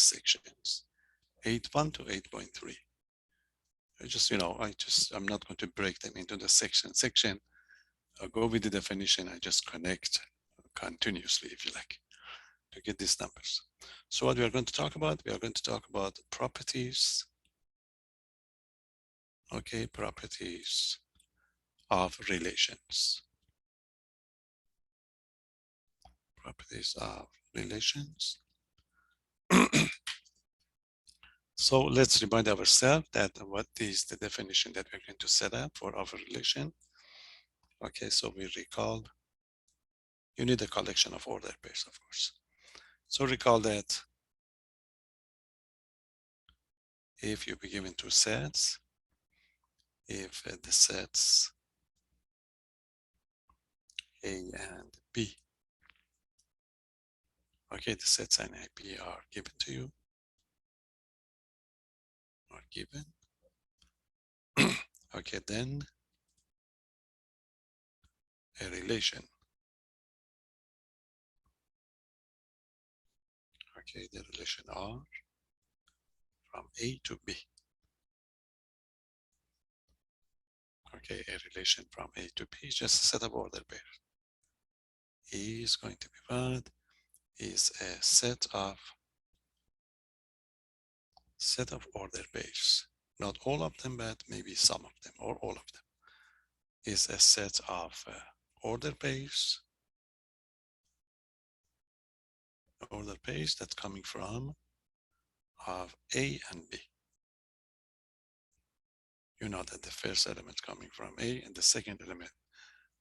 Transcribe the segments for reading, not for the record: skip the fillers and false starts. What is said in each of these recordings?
sections, 8.1 to 8.3. I'm not going to break them into the section. I'll go with the definition. I just connect continuously, if you like, to get these numbers. So what we are going to talk about, we are going to talk about properties. Okay, properties of relations. Properties of relations. So let's remind ourselves that what is the definition that we're going to set up for our relation. Okay, so we recall, you need a collection of order pairs, of course. So recall that if you be given two sets, if the sets A and B, okay, the sets A and B are given to you, okay, then a relation, okay, the relation R from A to B, okay, a relation from A to B is just a set of order pairs. E is going to be what? Is a set of order pairs. Not all of them, but maybe some of them or all of them. Is a set of order pairs that's coming from of A and B. You know that the first element coming from A and the second element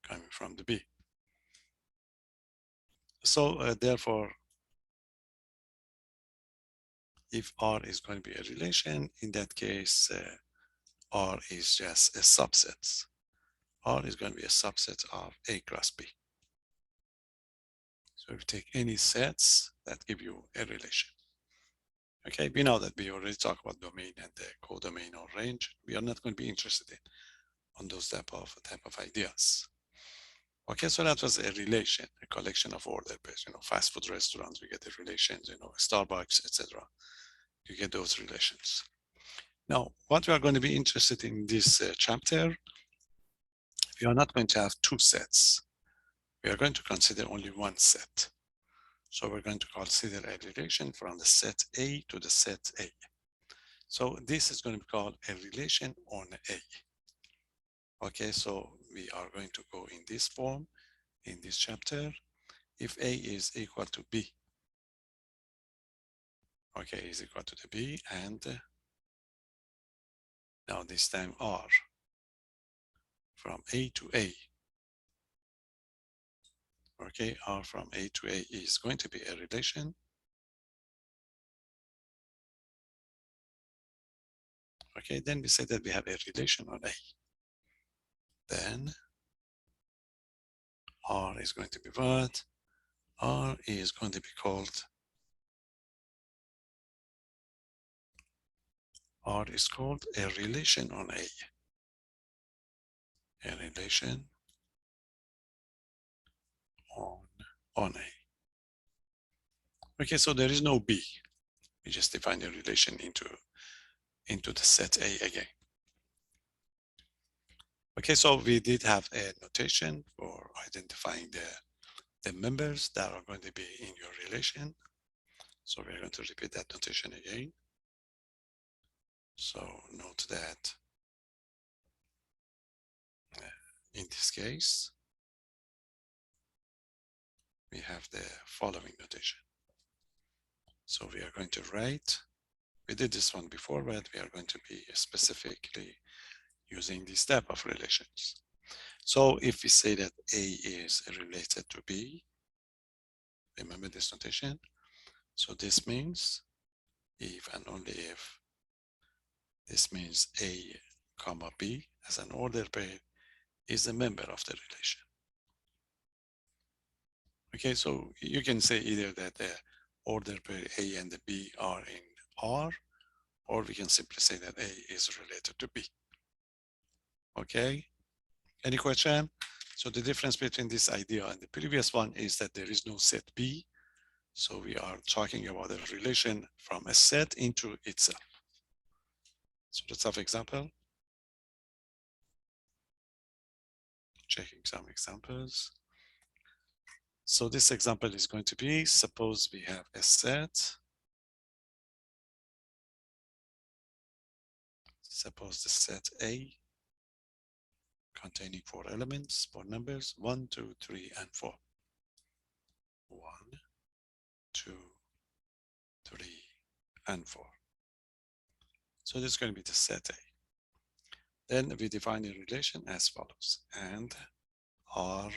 coming from the B. So therefore, if R is going to be a relation, in that case, R is just a subset. R is going to be a subset of A cross B. So if you take any sets that give you a relation. Okay, we know that we already talked about domain and the codomain or range. We are not going to be interested in on those type of ideas. Okay, so that was a relation, a collection of order pairs. Fast food restaurants, we get the relations, Starbucks, etc. You get those relations. Now, what we are going to be interested in this chapter, we are not going to have two sets. We are going to consider only one set. So we're going to consider a relation from the set A to the set A. So this is going to be called a relation on A. Okay, so we are going to go in this form in this chapter. If A is equal to B, okay, is equal to the B, and now this time R from A to A. Okay, R from A to A is going to be a relation. Okay, then we say that we have a relation on A. Then R is going to be what? R is going to be called, R is called a relation on A. A relation on A. Okay, so there is no B. We just define a relation into the set A again. Okay, so we did have a notation for identifying the members that are going to be in your relation. So we're going to repeat that notation again. So note that in this case, we have the following notation. So we are going to write, we did this one before, but we are going to be specifically using this type of relations. So if we say that A is related to B, remember this notation. So this means if and only if, this means A comma B as an order pair is a member of the relation. Okay, so you can say either that the order pair A and the B are in R, or we can simply say that A is related to B. Okay, any question? So the difference between this idea and the previous one is that there is no set B. So we are talking about a relation from a set into itself. So let's have example. Checking some examples. So this example is going to be, suppose we have a set. Suppose the set A containing 4 elements, 4 numbers, 1, 2, 3, and 4. 1, 2, 3, and 4. So this is going to be the set A. Then we define a relation as follows. And R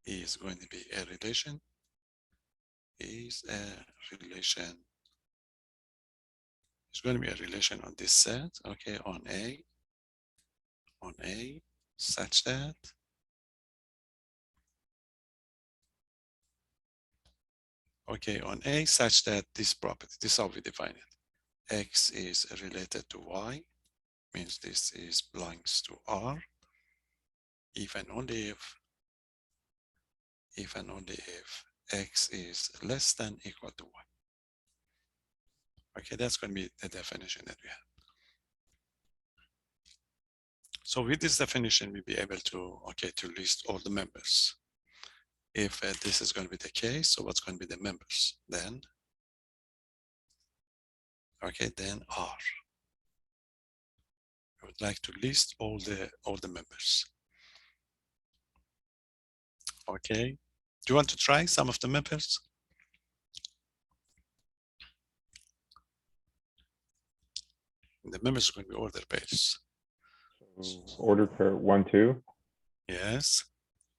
is going to be a relation, is going to be a relation on this set, okay, on A, such that this property, this is how we define it. X is related to Y, means this is belongs to R, if and only if X is less than equal to Y. Okay, that's going to be the definition that we have. So with this definition, we'll be able to, to list all the members. If this is going to be the case, so what's going to be the members? Then, then R. I would like to list all the members. Okay. Do you want to try some of the members? The members are going to be order pairs. Order pair 1, 2. Yes.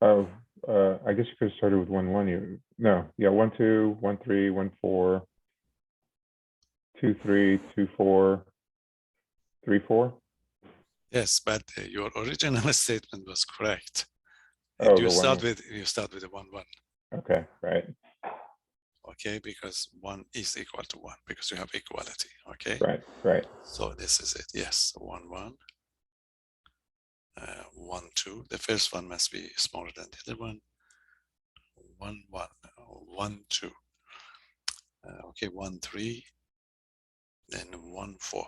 Oh, I guess you could have started with 1, 1. No, yeah, 1, 2, 1, 3, 1, 4, 2, 3, 2, 4, 3, 4. Yes, but your original statement was correct. Oh, you start with the 1, 1. Okay, right. Okay, because 1 is equal to 1 because you have equality. Okay. Right. So this is it. Yes, 1, 1. 1, 2. The first one must be smaller than the other one. 1, 1. 1, 2. Okay, 1, 3. Then 1, 4.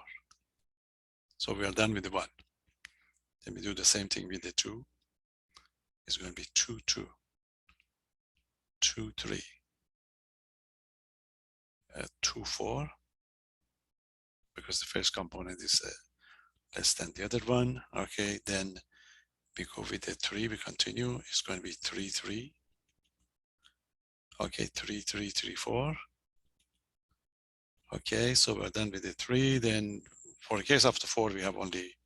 So we are done with the 1. Then we do the same thing with the 2. It's going to be 2, 2. 2, 3. 2, 4. Because the first component is less than the other one. Okay, then we go with the 3, we continue. It's going to be 3, 3. Okay, 3, 3, 3, 4. Okay, so we're done with the 3. Then for the case of the 4, we have only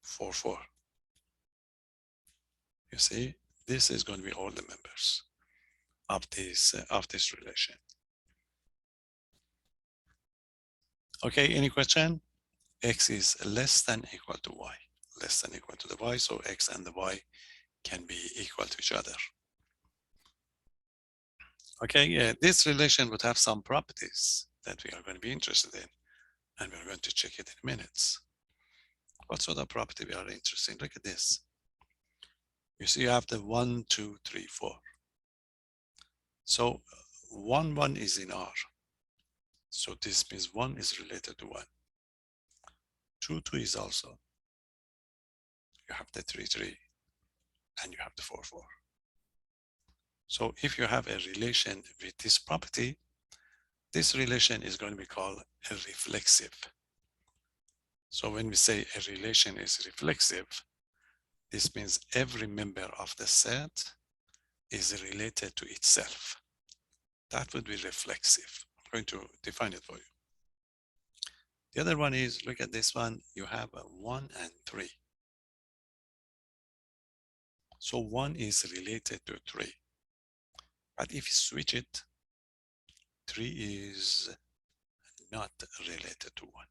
4, 4. You see, this is going to be all the members of this relation. Okay, any question? X is less than equal to Y. Less than equal to the Y, so X and the Y can be equal to each other. Okay, this relation would have some properties that we are going to be interested in, and we're going to check it in minutes. What sort of property we are interested in? Look at this. You see, you have the 1, 2, 3, 4. So 1, 1 is in R. So this means 1 is related to 1. 2, 2 is also. You have the 3, 3, and you have the 4, 4. So if you have a relation with this property, this relation is going to be called a reflexive. So when we say a relation is reflexive, this means every member of the set is related to itself. That would be reflexive. I'm going to define it for you. The other one is, look at this one, you have a 1 and 3. So 1 is related to 3. But if you switch it, 3 is not related to 1.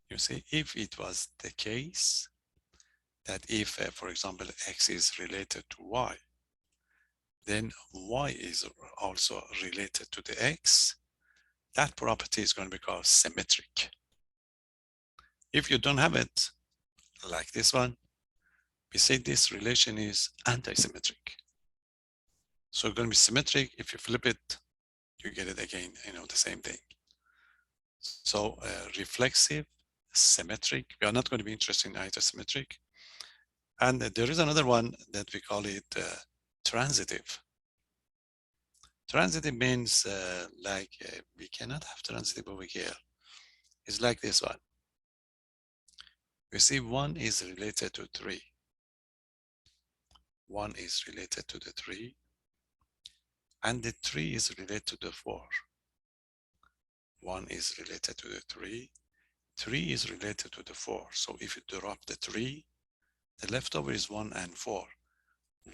You see, if it was the case that if, for example, X is related to Y, then Y is also related to the X, that property is going to be called symmetric. If you don't have it, like this one, we say this relation is anti-symmetric. So it's going to be symmetric. If you flip it, you get it again, the same thing. So reflexive, symmetric. We are not going to be interested in isometric. And there is another one that we call it transitive. Transitive means we cannot have transitive over here. It's like this one. You see, 1 is related to 3. 1 is related to the 3. And the 3 is related to the 4. 1 is related to the 3. 3 is related to the 4. So if you drop the 3, the leftover is 1 and 4.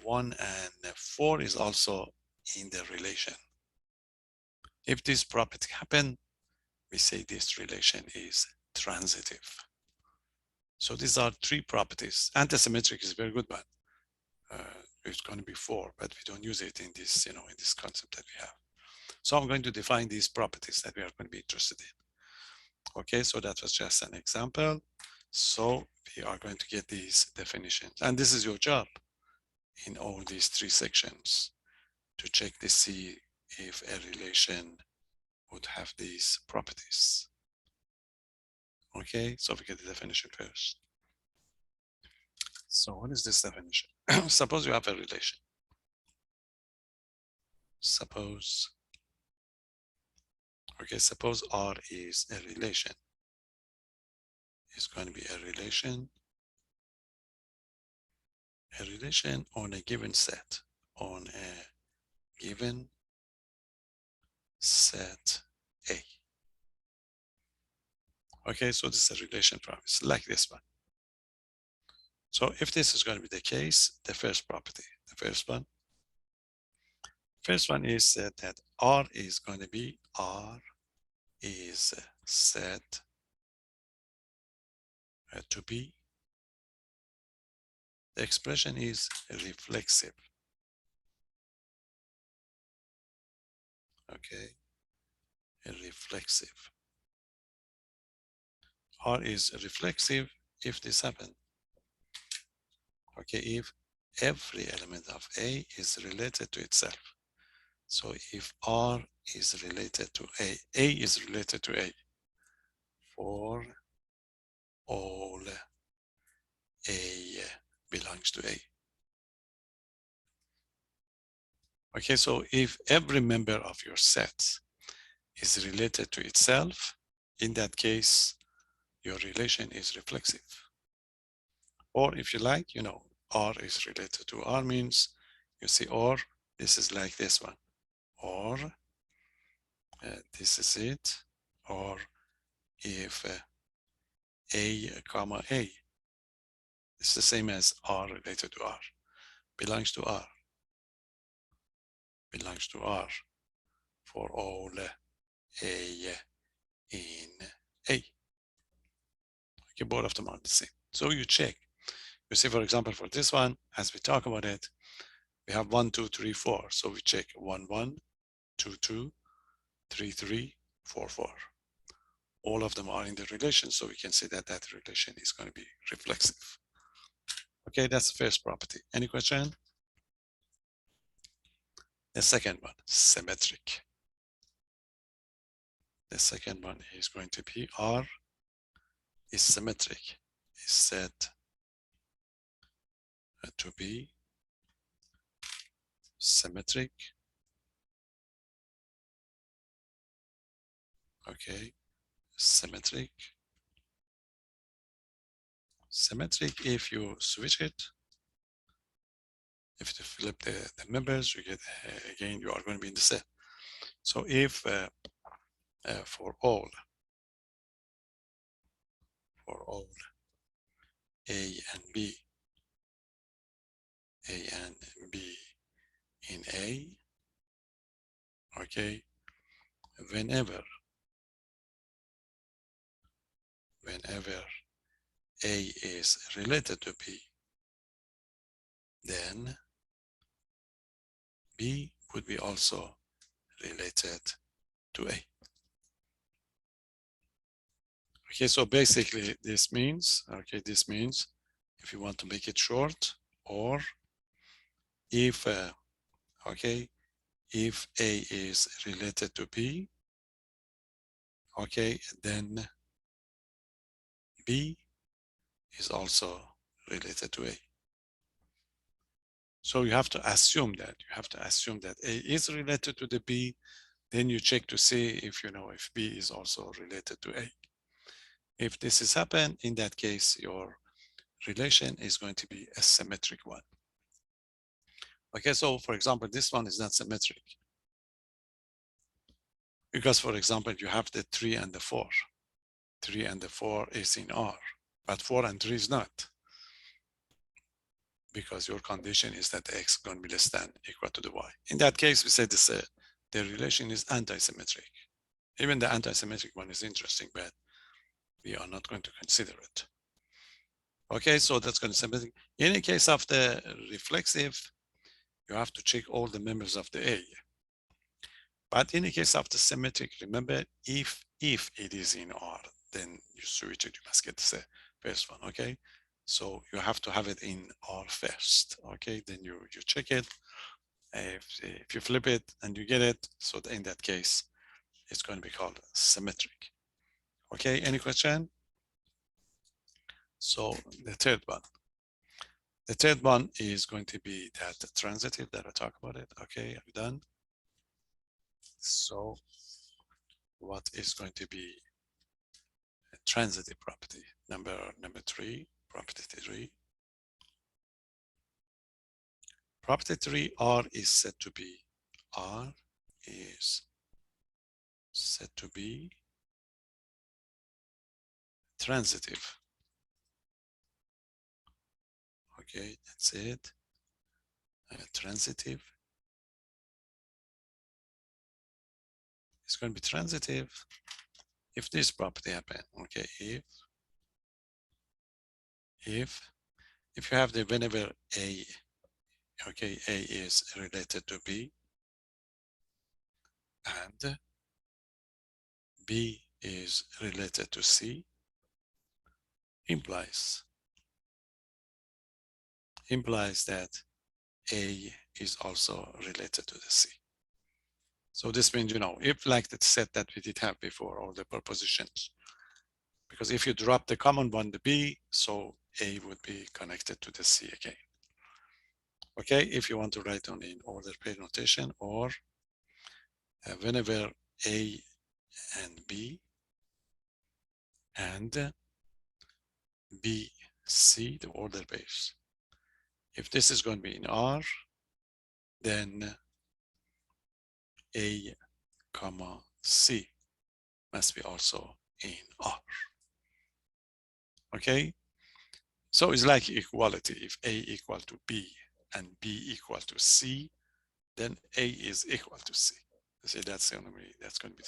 1 and 4 is also in the relation. If this property happen, we say this relation is transitive. So these are 3 properties. Antisymmetric is a very good one. It's going to be 4, but we don't use it in this, in this concept that we have. So I'm going to define these properties that we are going to be interested in. Okay, so that was just an example. So we are going to get these definitions, and this is your job in all these 3 sections to check to see if a relation would have these properties. Okay, so we get the definition first. So what is this definition? Suppose you have a relation. Suppose R is a relation. It's going to be a relation on a given set, on a given set A. Okay, so this is a relation property, like this one. So if this is going to be the case, the first property, the first one is that R is going to be, R is said to be, the expression is reflexive. Okay, reflexive. R is reflexive if this happens. Okay, if every element of A is related to itself. So if R is related to A is related to A for all A belongs to A. Okay, so if every member of your set is related to itself, in that case, your relation is reflexive. Or if you like, R is related to R means, you see, or this is like this one, or this is it, or if A comma A, it's the same as R related to R, belongs to R for all A in A. Okay, both of them are the same. So you check. You see, for example, for this one, as we talk about it, we have 1, 2, 3, 4. So we check 1, 1, 2, 2, 3, 3, 4, 4. All of them are in the relation, so we can say that that relation is going to be reflexive. Okay, that's the first property. Any question? The second one, symmetric. The second one is going to be R is symmetric, is said to be symmetric. Okay, symmetric. Symmetric if you switch it. If you flip the members, you get, again, you are going to be in the set. So if for all A and B in A, okay, whenever A is related to B, then B would be also related to A. Okay, so basically this means, if you want to make it short, or if, if A is related to B, okay, then B is also related to A. So you have to assume that. You have to assume that A is related to the B. Then you check to see if you know if B is also related to A. If this has happened, in that case, your relation is going to be a symmetric one. Okay, so for example, this one is not symmetric. Because for example, you have the 3 and the 4. 3 and the 4 is in R, but 4 and 3 is not. Because your condition is that the X is going to be less than equal to the Y. In that case, we say this, the relation is anti-symmetric. Even the anti-symmetric one is interesting, but we are not going to consider it. Okay, so that's going to be symmetric. In the case of the reflexive, you have to check all the members of the A. But in the case of the symmetric, remember, if it is in R, then you switch it, you must get the first one, okay? So you have to have it in R first, okay? Then you check it. If you flip it and you get it, so in that case, it's going to be called symmetric. Okay, any question? So the third one. The third one is going to be that transitive that I talk about it. Okay, I'm done. So what is going to be a transitive property? Number 3, property 3. Property 3, R is said to be transitive. Okay, that's it. Transitive. It's going to be transitive if this property happen. Okay, if you have the whenever A, okay, A is related to B and B is related to C, implies that A is also related to the C. So this means, you know, if like the set that we did have before, all the propositions, because if you drop the common one, the B, so A would be connected to the C again. Okay, if you want to write on in order pair notation, or whenever A and B and B, C, the order pairs. If this is going to be in R, then A, comma, C must be also in R. Okay, so it's like equality. If A equal to B and B equal to C, then A is equal to C. See, that's the only way that's going to be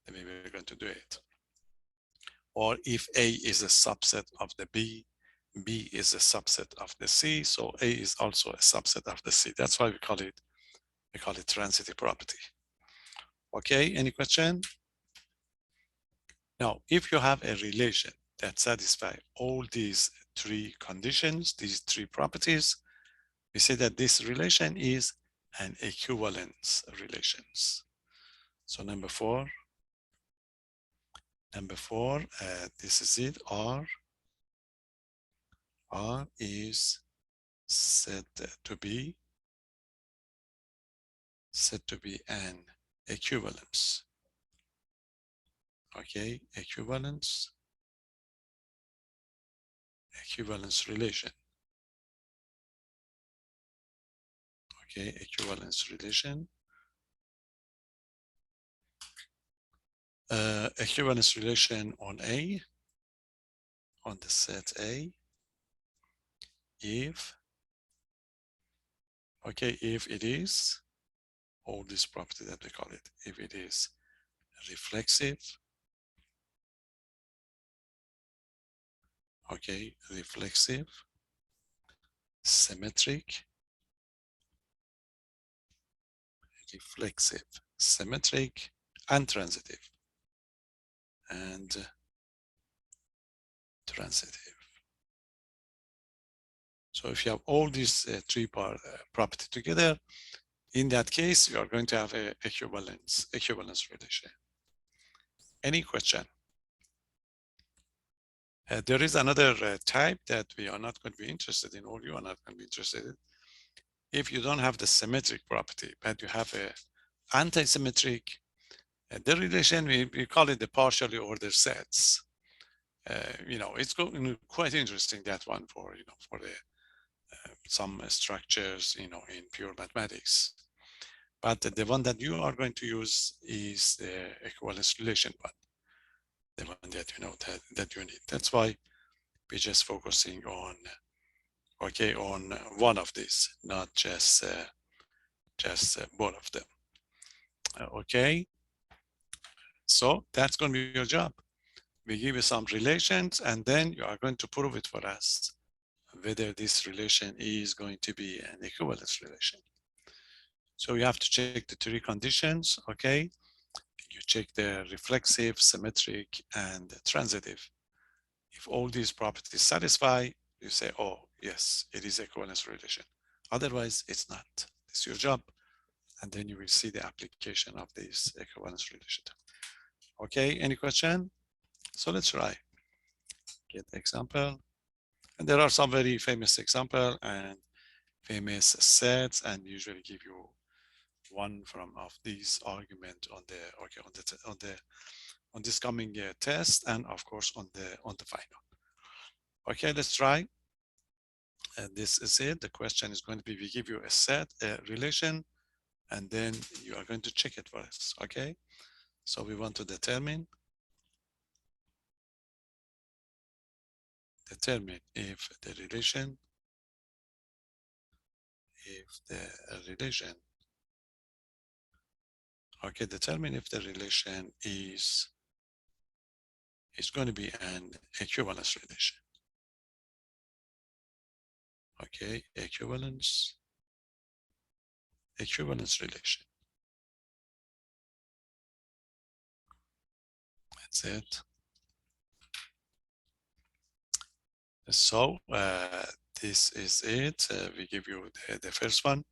the way we're going to do it. Or if A is a subset of the B, B is a subset of the C, so A is also a subset of the C. That's why we call it transitive property. Okay, any question? Now, if you have a relation that satisfies all these 3 conditions, these 3 properties, we say that this relation is an equivalence relations. So number 4, this is it. R is said to be an equivalence. Okay, equivalence relation. Okay, equivalence relation. Equivalence relation on A, on the set A, if it is, all this property that we call it, if it is reflexive, okay, reflexive, symmetric, and transitive. So if you have all these 3 property together, In that case, you are going to have a equivalence relation. Any question? There is another type that we are not going to be interested in, or you are not going to be interested in. If you don't have the symmetric property, but you have a anti-symmetric, the relation, we call it the partially ordered sets. It's quite interesting, that one, for for the some structures in pure mathematics. But the one that you are going to use is the equivalence relation one, the one that that you need. That's why we're just focusing on on one of these, not just both of them. Okay, so that's going to be your job. We give you some relations, and then you are going to prove it for us, whether this relation is going to be an equivalence relation. So you have to check the three conditions, okay? You check the reflexive, symmetric, and transitive. If all these properties satisfy, you say, oh, yes, it is equivalence relation. Otherwise, it's not. It's your job. And then you will see the application of this equivalence relation. Okay, any question? So let's try. Get the example. And there are some very famous example and famous sets, and usually give you one from of these argument on the on this coming test, and of course on the final. Okay, let's try. And this is it. The question is going to be, we give you a set, a relation, and then you are going to check it for us. Okay, so we want to determine if the relation okay, determine if the relation is going to be an equivalence relation. Okay, equivalence relation. That's it. So this is it. We give you the first one.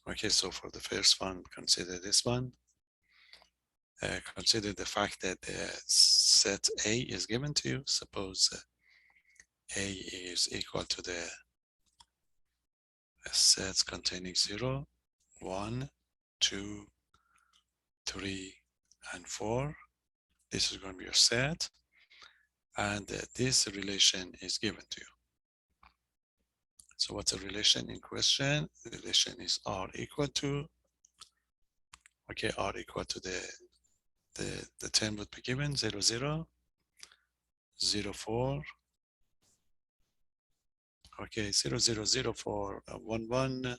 Okay, so for the first one, consider this one. Consider the fact that the set A is given to you. Suppose A is equal to the sets containing 0, 1, 2, 3, and 4. This is going to be your set. And this relation is given to you. So what's the relation in question? The relation is R equal to, okay, R equal to the term would be given 0, 0, 0, 4, okay, 0, 0, 0, 4, 1, 1,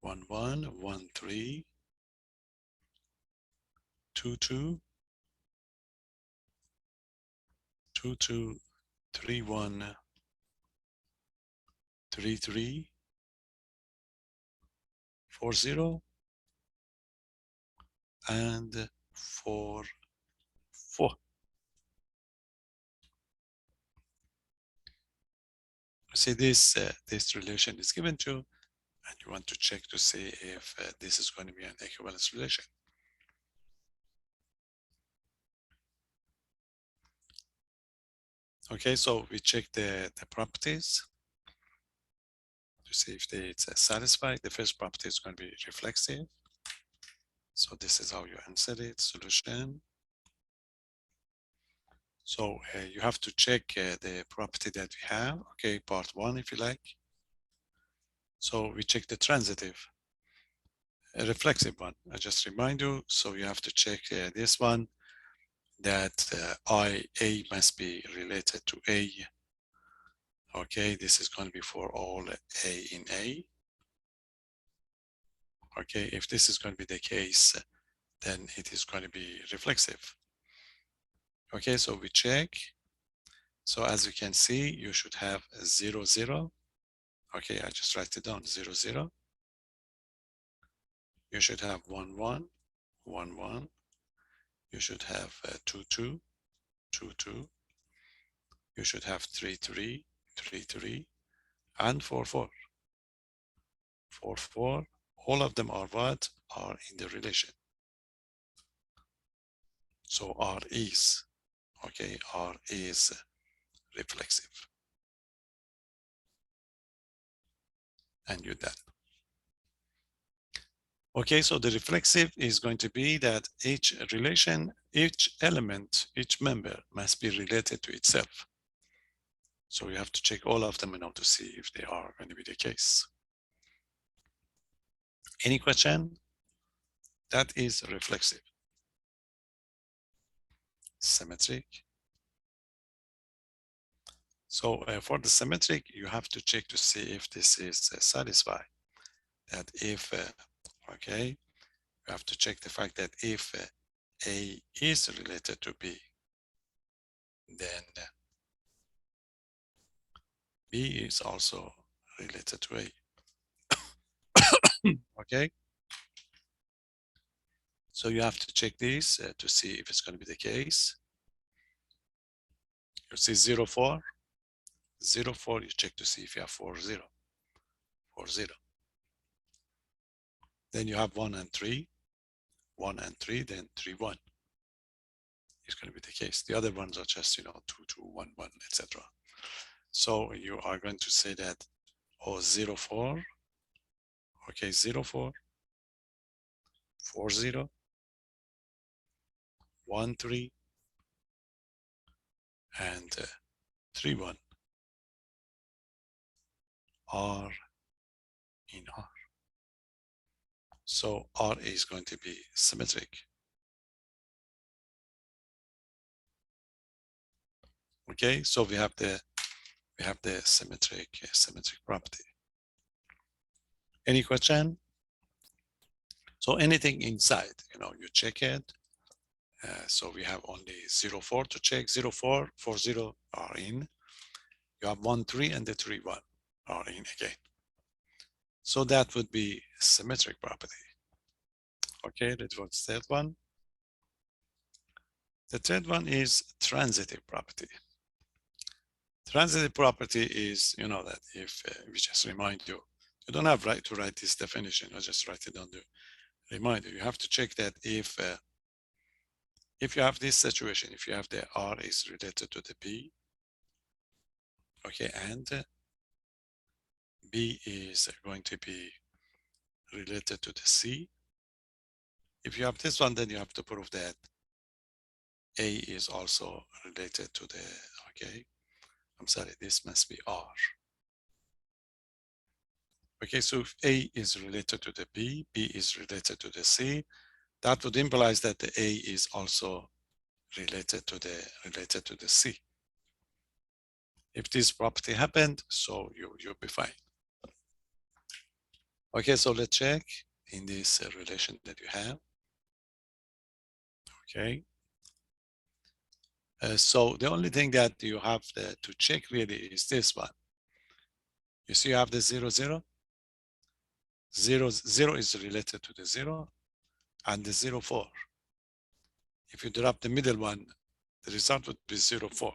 1, 1, 1, 3, 2, 2, 2, 2, 3, 1, 3, 3, 4, 0, and 4, 4. See, this relation is given to, and you want to check to see if this is going to be an equivalence relation. Okay, so we check the properties to see if it's satisfied. The first property is going to be reflexive. So this is how you answer it, solution. So you have to check the property that we have. Okay, part one, if you like. So we check the transitive, a reflexive one. I just remind you. So you have to check this one, that A must be related to A. Okay, this is going to be for all A in A. Okay, if this is going to be the case, then it is going to be reflexive. Okay, so we check. So as you can see, you should have 0, 0. Okay, I just write it down, 0, 0. You should have 1, 1, 1, 1. You should have 2, 2, 2, 2. You should have 3, 3, 3, 3, and 4, 4. 4, 4. All of them are what? Are in the relation. So R is, okay, R is reflexive. And you're done. Okay, so the reflexive is going to be that each relation, each element, each member must be related to itself. So you have to check all of them in order to see if they are going to be the case. Any question? That is reflexive. Symmetric. So for the symmetric, you have to check to see if this is satisfied. That if, okay, you have to check the fact that if A is related to B, then B is also related to A. Okay. So you have to check this to see if it's going to be the case. You see 0, 4, 0, 4, you check to see if you have 4, 0, 4, 0. Then you have 1 and 3, 1 and 3, then 3, 1. It's going to be the case. The other ones are just, 2, 2, 1, 1, etc. So you are going to say that, 0, 4, okay, 0, 4, 4, 0, 1, 3, and 3, 1 are in R. So R is going to be symmetric. Okay, so we have the symmetric property. Any question? So anything inside, you check it. So we have only 0, 4 to check. 0, 4, 4, 0 are in. You have 1, 3, and the 3, 1 are in again. So that would be symmetric property. Okay, that was the third one. The third one is transitive property. Transitive property is, that if we just remind you, you don't have right to write this definition, I just write it on the reminder. You have to check that if you have this situation, if you have the R is related to the B, okay, and B is going to be related to the C. If you have this one, then you have to prove that A is also related to the, okay, I'm sorry, this must be R. Okay, so if A is related to the B, B is related to the C, that would imply that the A is also related to the C. If this property happened, so you'll be fine. Okay, so let's check in this relation that you have. Okay. So the only thing that you have to check really is this one. You see you have the 0, 0. 0, 0 is related to the 0 and the 0, 4. If you drop the middle one, the result would be 0, 4.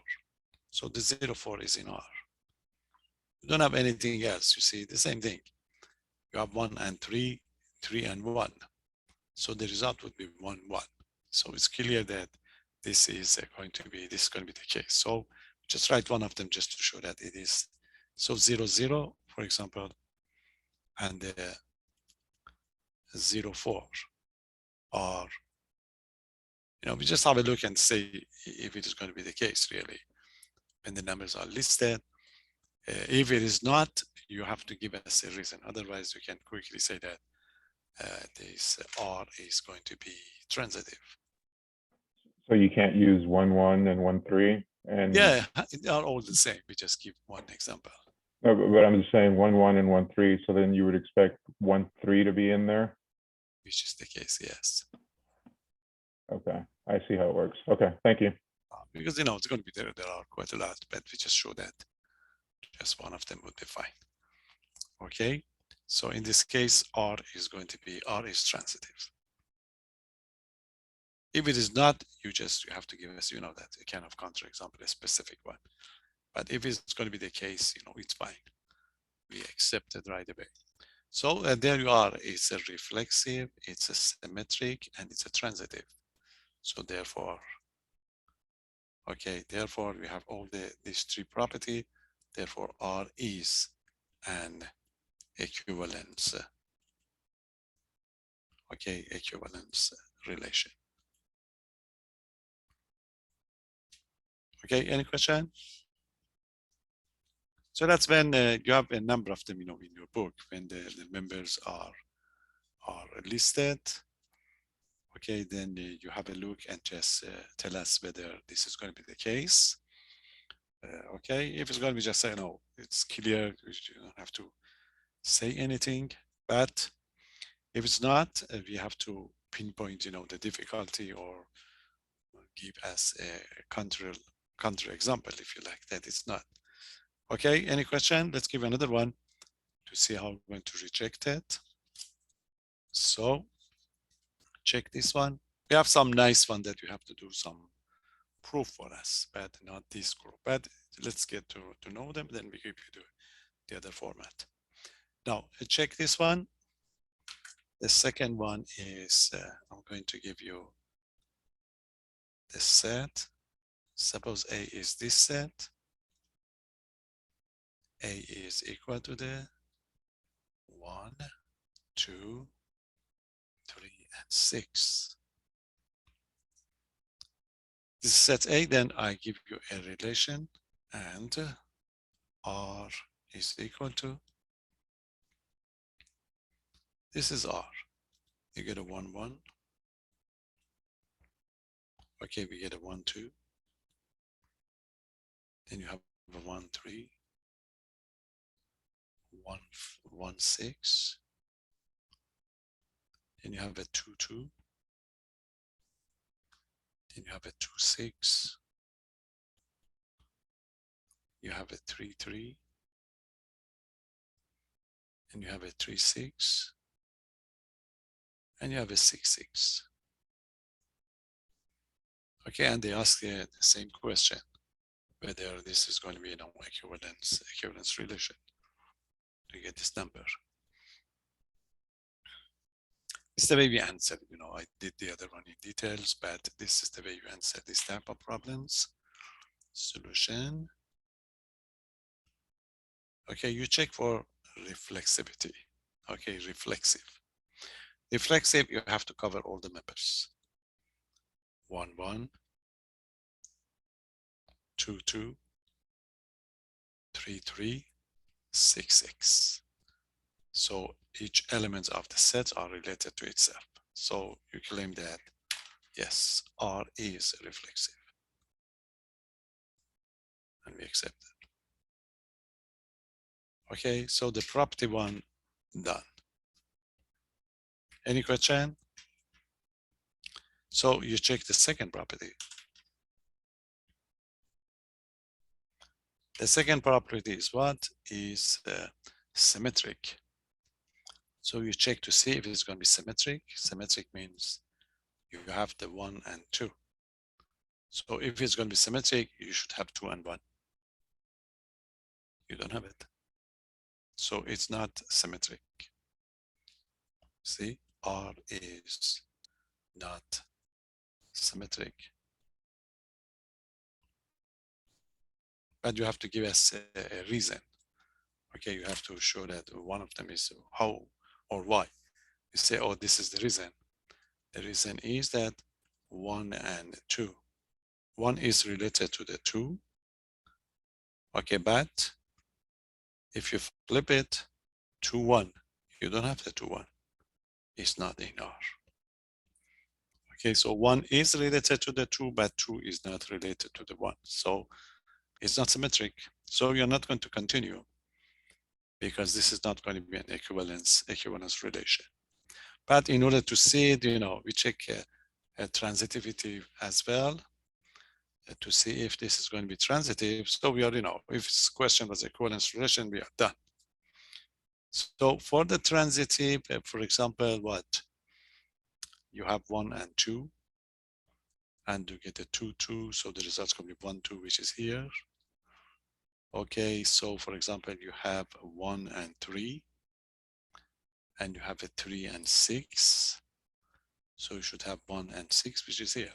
So the 0, 4 is in R. You don't have anything else. You see the same thing. You have 1 and 3, 3 and 1. So the result would be 1, 1. So it's clear that this is going to be the case. So just write one of them just to show that it is. So 0, 0, for example, and 0, 4 are, we just have a look and say if it is going to be the case really. When the numbers are listed, if it is not, you have to give us a reason. Otherwise, you can quickly say that this R is going to be transitive. So you can't use 1, 1 and 1, 3 and Yeah, they are all the same. We just give one example. no, but I'm just saying 1, 1 and 1, 3. So then you would expect 1, 3 to be in there. Which is the case, yes. Okay, I see how it works. Okay, thank you. Because it's going to be there are quite a lot, but we just show that just one of them would be fine. Okay, so in this case, R is transitive. If it is not, you have to give us, that a kind of counterexample, a specific one. But if it's going to be the case, it's fine. We accept it right away. So there you are. It's a reflexive, it's a symmetric, and it's a transitive. So therefore, okay, therefore we have all these three property. Therefore, R is an equivalence. Okay, equivalence relation. Okay, any question? So that's when you have a number of them, in your book, when the members are listed. Okay, then you have a look and just tell us whether this is going to be the case. Okay, if it's going to be just say no, it's clear. You don't have to say anything. But if it's not, we have to pinpoint, the difficulty, or give us a counter example if you like that it's not. Okay, any question? Let's give another one to see how we're going to reject it. So check this one. We have some nice one that you have to do some proof for us, but not this group. But let's get to know them, then we give you the other format. Now, check this one. The second one is, I'm going to give you the set. Suppose A is this set. A is equal to the 1, 2, 3, and 6. This is set A, then I give you a relation, and R is equal to, this is R. You get a 1, 1. Okay, we get a 1, 2. Then you have a 1, 3. 1, 1, 6. Then you have a 2, 2. Then you have a 2, 6. You have a 3, 3. And you have a 3, 6. And you have a 6, 6. Okay, and they ask the same question, whether this is going to be an equivalence relation to get this number. It's the way we answer. I did the other one in details, but this is the way you answer this type of problems. Solution. Okay, you check for reflexivity. Okay, reflexive. Reflexive, you have to cover all the members. 1, 1, 2, 2, 3, 3, 6, 6. So each element of the set are related to itself. So you claim that, yes, R is reflexive. And we accept it. Okay, so the property one done. Any question? So you check the second property. The second property is what? Is symmetric. So you check to see if it's going to be symmetric. Symmetric means you have the 1 and 2. So if it's going to be symmetric, you should have 2 and 1. You don't have it. So it's not symmetric. See, R is not symmetric. But you have to give us a reason. Okay, you have to show that one of them is how or why. You say, oh, this is the reason. The reason is that 1 and 2. 1 is related to the 2. Okay, but if you flip it, 2, 1, you don't have the 2, 1. It's not in R. Okay, so 1 is related to the 2, but 2 is not related to the 1. So it's not symmetric. So you're not going to continue, because this is not going to be an equivalence relation. But in order to see it, we check transitivity as well to see if this is going to be transitive. So we are, if this question was equivalence relation, we are done. So for the transitive, for example, what? You have 1 and 2, and you get a 2, 2. So the result's going to be 1, 2, which is here. Okay, so for example, you have 1 and 3. and you have a 3 and 6. So you should have 1 and 6, which is here.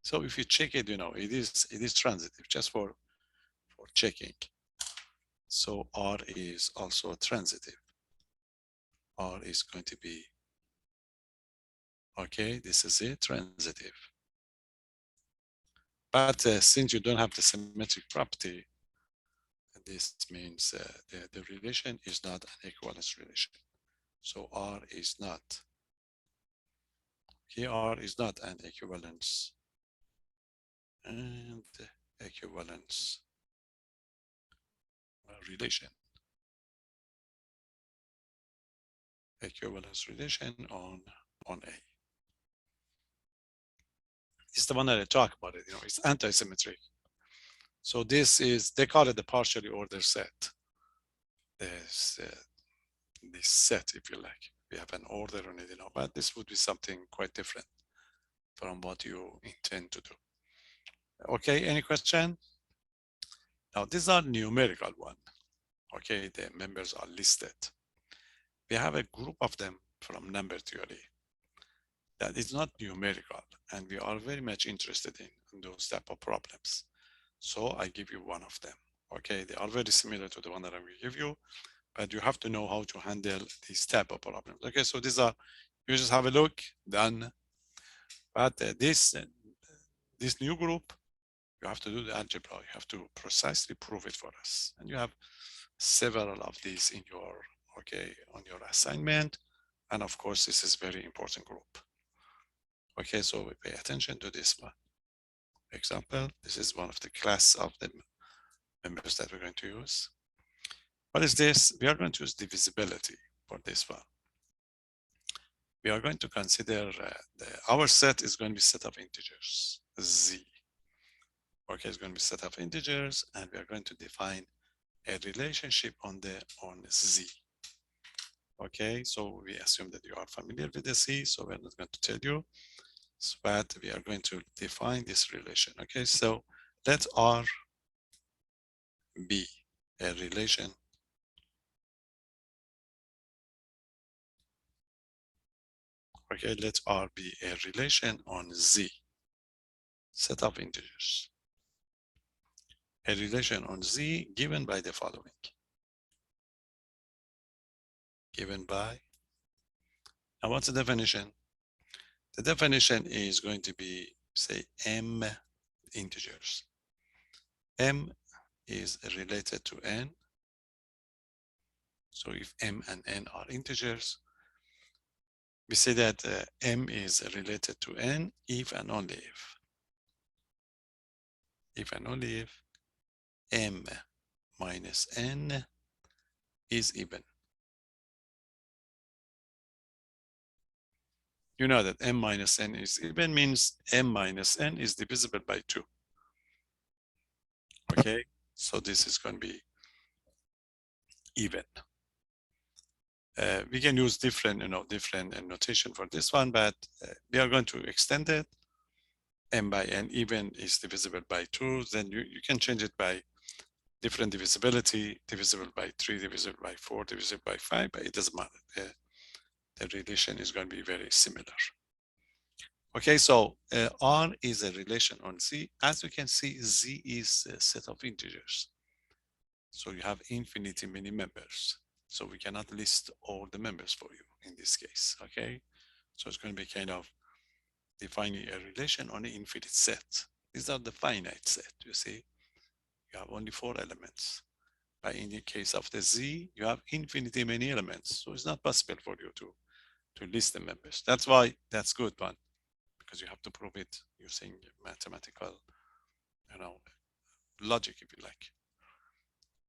So if you check it, it is transitive, just for checking. So R is also transitive. R is going to be, okay, this is it, transitive. But since you don't have the symmetric property, this means the relation is not an equivalence relation. So R is not, here R is not an equivalence and equivalence relation. Equivalence relation on A. It's the one that I talk about it, it's anti-symmetric. So this is, they call it the partially ordered set. This set, if you like. We have an order on it, but this would be something quite different from what you intend to do. Okay, any question? Now, these are numerical one. Okay, the members are listed. We have a group of them from number theory that is not numerical, and we are very much interested in those type of problems. So I give you one of them. Okay, they are very similar to the one that I will give you, but you have to know how to handle these type of problems. Okay, so these are, you just have a look, done. But this new group, you have to do the algebra. You have to precisely prove it for us. And you have several of these in your, on your assignment. And of course, this is very important group. Okay, so we pay attention to this one. Example, this is one of the class of the members that we're going to use. What is this? We are going to use divisibility for this one. We are going to consider our set is going to be set of integers, Z. Okay, it's going to be set of integers, and we are going to define a relationship on Z. Okay, so we assume that you are familiar with the Z, so we're not going to tell you, but we are going to define this relation. Okay, so let R be a relation let R be a relation on Z, set of integers. A relation on Z given by the following. Given by, now what's the definition? The definition is going to be, say, M integers. M is related to N. So if M and N are integers, we say that M is related to N if and only if. If and only if M minus N is even. You know that M minus N is even means M minus N is divisible by 2. Okay, so this is going to be even. We can use different notation for this one, but we are going to extend it. M by N even is divisible by 2. Then you can change it by different divisibility, divisible by 3, divisible by 4, divisible by 5, but it doesn't matter. The relation is going to be very similar. Okay, so R is a relation on Z. As you can see, Z is a set of integers. So you have infinitely many members. So we cannot list all the members for you in this case, okay? So it's going to be kind of defining a relation on an infinite set. These are the finite set, you see? You have only 4 elements. But in the case of the Z, you have infinitely many elements. So it's not possible for you to list the members. That's why that's good one, because you have to prove it using mathematical, logic, if you like.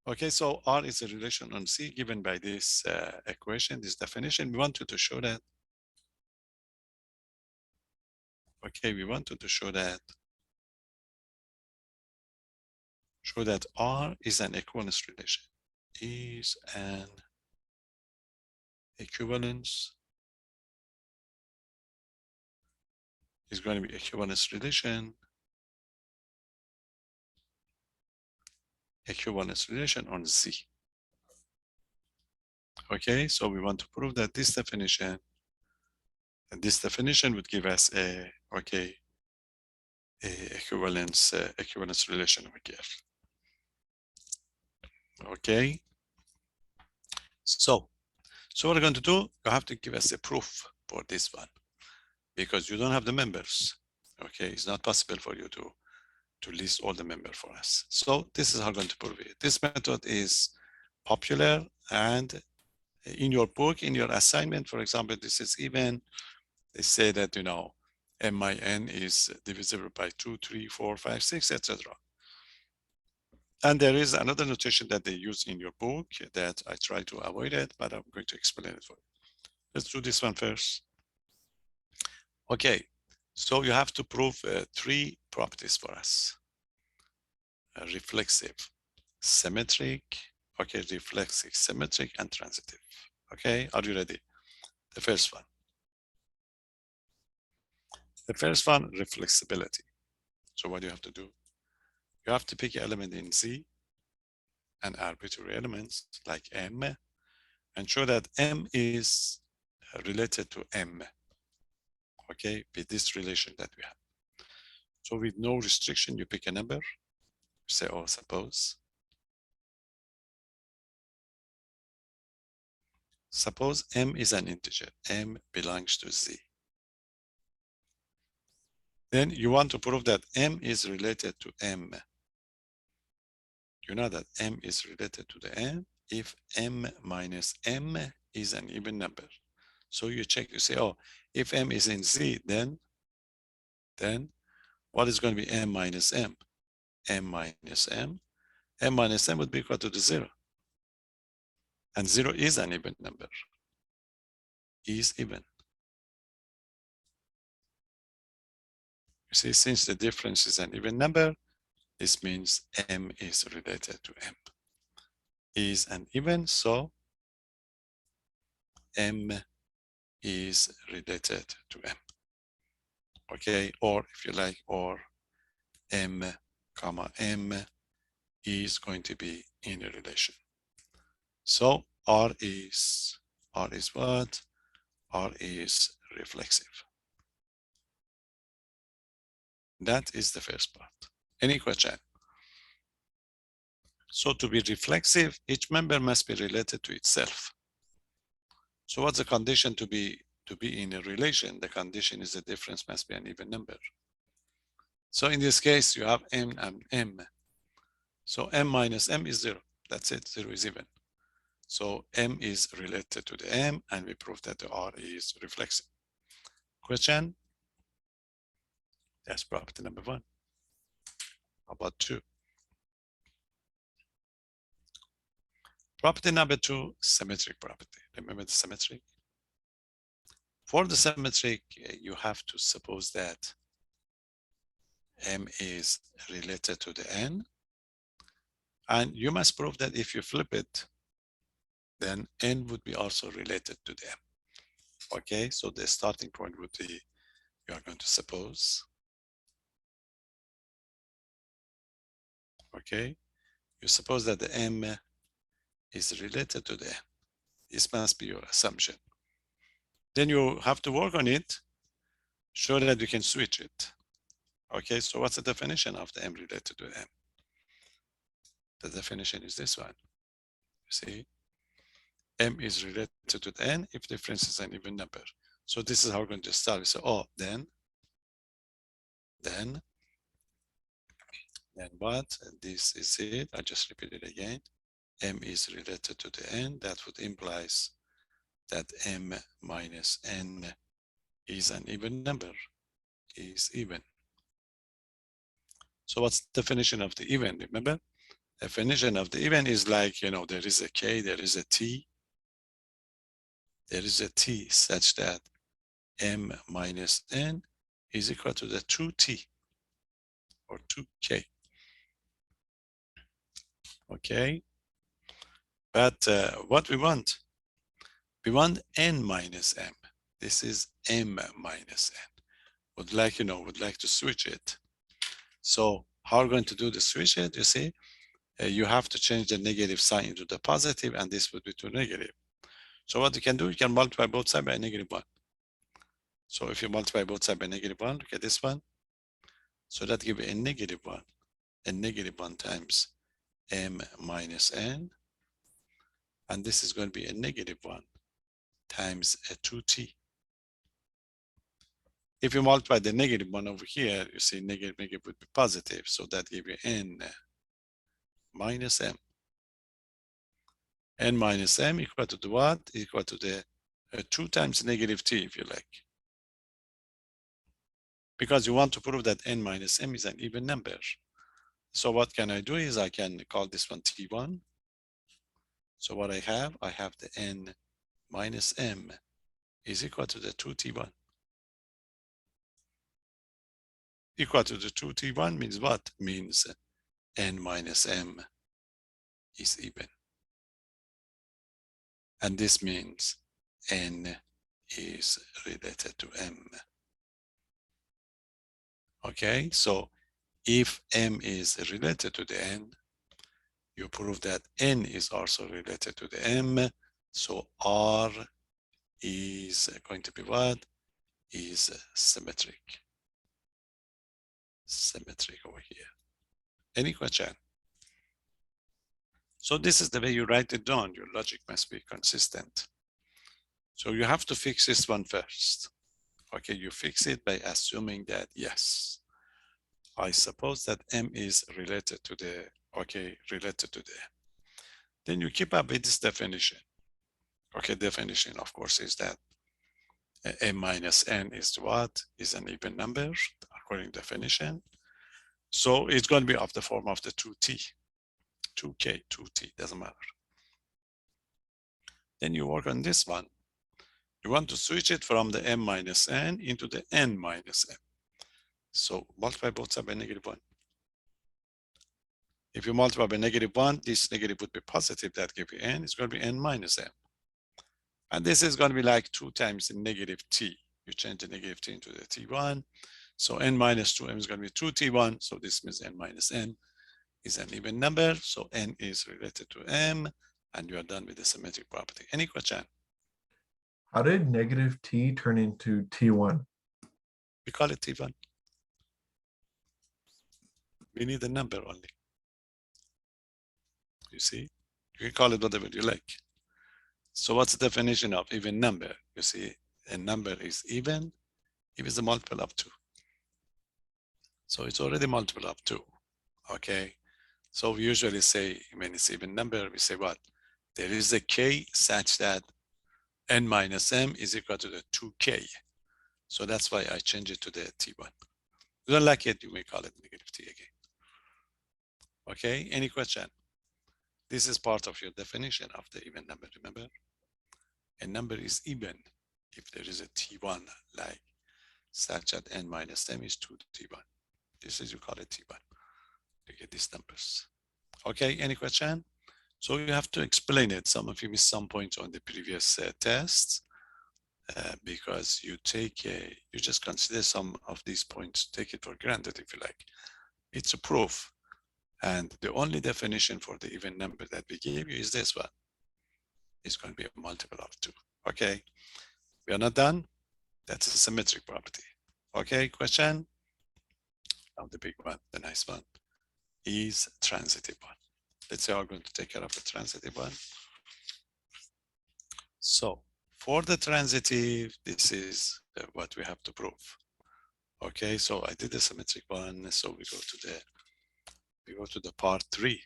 Okay, so R is a relation on C given by this equation, this definition. We wanted to show that. Okay, we wanted to show that R is an equivalence relation. Is an equivalence is going to be equivalence relation. Equivalence relation on Z. Okay, so we want to prove that this definition, and this definition would give us a equivalence relation over here. Okay, so what we're going to do, you have to give us a proof for this one because you don't have the members. Okay, it's not possible for you to list all the members for us. So this is how we're going to prove it. This method is popular, and in your book, in your assignment, for example, this is even, they say that, you know, m by n is divisible by 2, 3, 4, 5, 6, etc. And there is another notation that they use in your book that I try to avoid it, but I'm going to explain it for you. Let's do this one first. Okay, so you have to prove 3 properties for us. Reflexive, symmetric, okay, reflexive, symmetric, and transitive. Okay, are you ready? The first one. The first one, reflexibility. So what do you have to do? You have to pick an element in Z, an arbitrary elements like M, and show that M is related to M. Okay, with this relation that we have. So with no restriction, you pick a number, you say, oh, suppose M is an integer, M belongs to Z. Then you want to prove that M is related to M. You know that M is related to the M if M minus M is an even number. So you check, you say, oh, if M is in Z, then what is going to be M minus M? M minus M. M minus M would be equal to the 0. And 0 is an even number. Is even. You see, since the difference is an even number, this means M is related to M. Is an even, so M is related to M. Okay, or if you like, or M comma M is going to be in a relation. So R is what? R is reflexive. That is the first part. Any question? So to be reflexive, each member must be related to itself. So what's the condition to be in a relation? The condition is the difference must be an even number. So in this case, you have M and M. So M minus M is 0. That's it, 0 is even. So M is related to the M, and we prove that the R is reflexive. Question? That's property number 1. How about 2? Property number 2, symmetric property. Remember the symmetric? For the symmetric, you have to suppose that M is related to the N, and you must prove that if you flip it, then N would be also related to the M. Okay, so the starting point would be, you are going to suppose, okay, you suppose that the M is related to the N. This must be your assumption. Then you have to work on it, show that you can switch it. Okay, so what's the definition of the M related to M? The definition is this one. You see, M is related to the N if difference is an even number. So this is how we're going to start. So, oh, then what? This is it. I just repeat it again. M is related to the N. That would implies that M minus N is an even number, is even. So what's the definition of the even? Remember, definition of the even is like, you know, there is a K, there is a T. There is a T such that M minus N is equal to the 2T or 2K. Okay, but what we want N minus M. This is M minus N. Would like to switch it. So how are we going to do the switch it? You see, you have to change the negative sign into the positive, and this would be to negative. So what you can do, you can multiply both sides by -1. So if you multiply both sides by -1, look at this one. So that gives you a -1, a -1 times m minus n. And this is going to be a -1 times a 2t. If you multiply the -1 over here, you see negative would be positive. So that gives you n minus m. N minus m equal to the what? Equal to the 2 times -t, if you like. Because you want to prove that n minus m is an even number. So what can I do is I can call this one t1. So what I have the n minus m is equal to the 2t1. Equal to the 2t1 means what? Means n minus m is even. And this means n is related to m. Okay, so if m is related to the n, you prove that n is also related to the m. So R is going to be what? Is symmetric. Symmetric over here. Any question? So this is the way you write it down. Your logic must be consistent. So you have to fix this one first. Okay, you fix it by assuming that, yes, I suppose that m is related to the, okay, related to the. Then you keep up with this definition. Okay, definition, of course, is that m minus n is what? Is an even number, according to definition. So it's going to be of the form of the 2t, 2k, 2t, doesn't matter. Then you work on this one. You want to switch it from the m minus n into the n minus m. So multiply both sides by -1. If you multiply by -1, this negative would be positive. That gives you n. It's going to be n minus m. And this is going to be like 2 times the -t. You change the -t into the t1. So n minus 2m is going to be 2t1. So this means n minus n is an even number. So n is related to m. And you are done with the symmetric property. Any question? How did -t turn into t1? We call it t1. We need a number only. You see? You can call it whatever you like. So what's the definition of even number? You see, a number is even if it's a multiple of 2. So it's already multiple of 2. Okay. So we usually say when it's even number, we say what? There is a k such that n minus m is equal to the 2k. So that's why I change it to the t1. You don't like it, you may call it -t again. Okay, any question? This is part of your definition of the even number, remember? A number is even if there is a t1 like such that n minus m is 2t1. This is, you call it t1. You get these numbers. Okay, any question? So you have to explain it. Some of you missed some points on the previous tests because you just consider some of these points, take it for granted if you like. It's a proof. And the only definition for the even number that we gave you is this one. It's going to be a multiple of 2. Okay, we are not done. That's a symmetric property. Okay, question? Now the big one, the nice one, is transitive one. Let's say I'm going to take care of the transitive one. So for the transitive, this is what we have to prove. Okay, so I did the symmetric one. So we go to the part 3.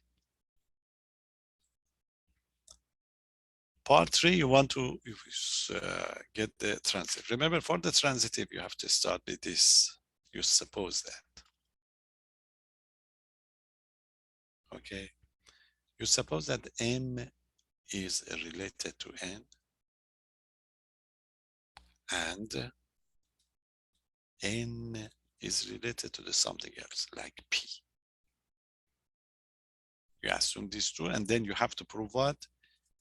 Part 3, you want to get the transitive. Remember, for the transitive, you have to start with this. You suppose that. Okay. You suppose that m is related to n and n is related to the something else like p. You assume these two, and then you have to prove what?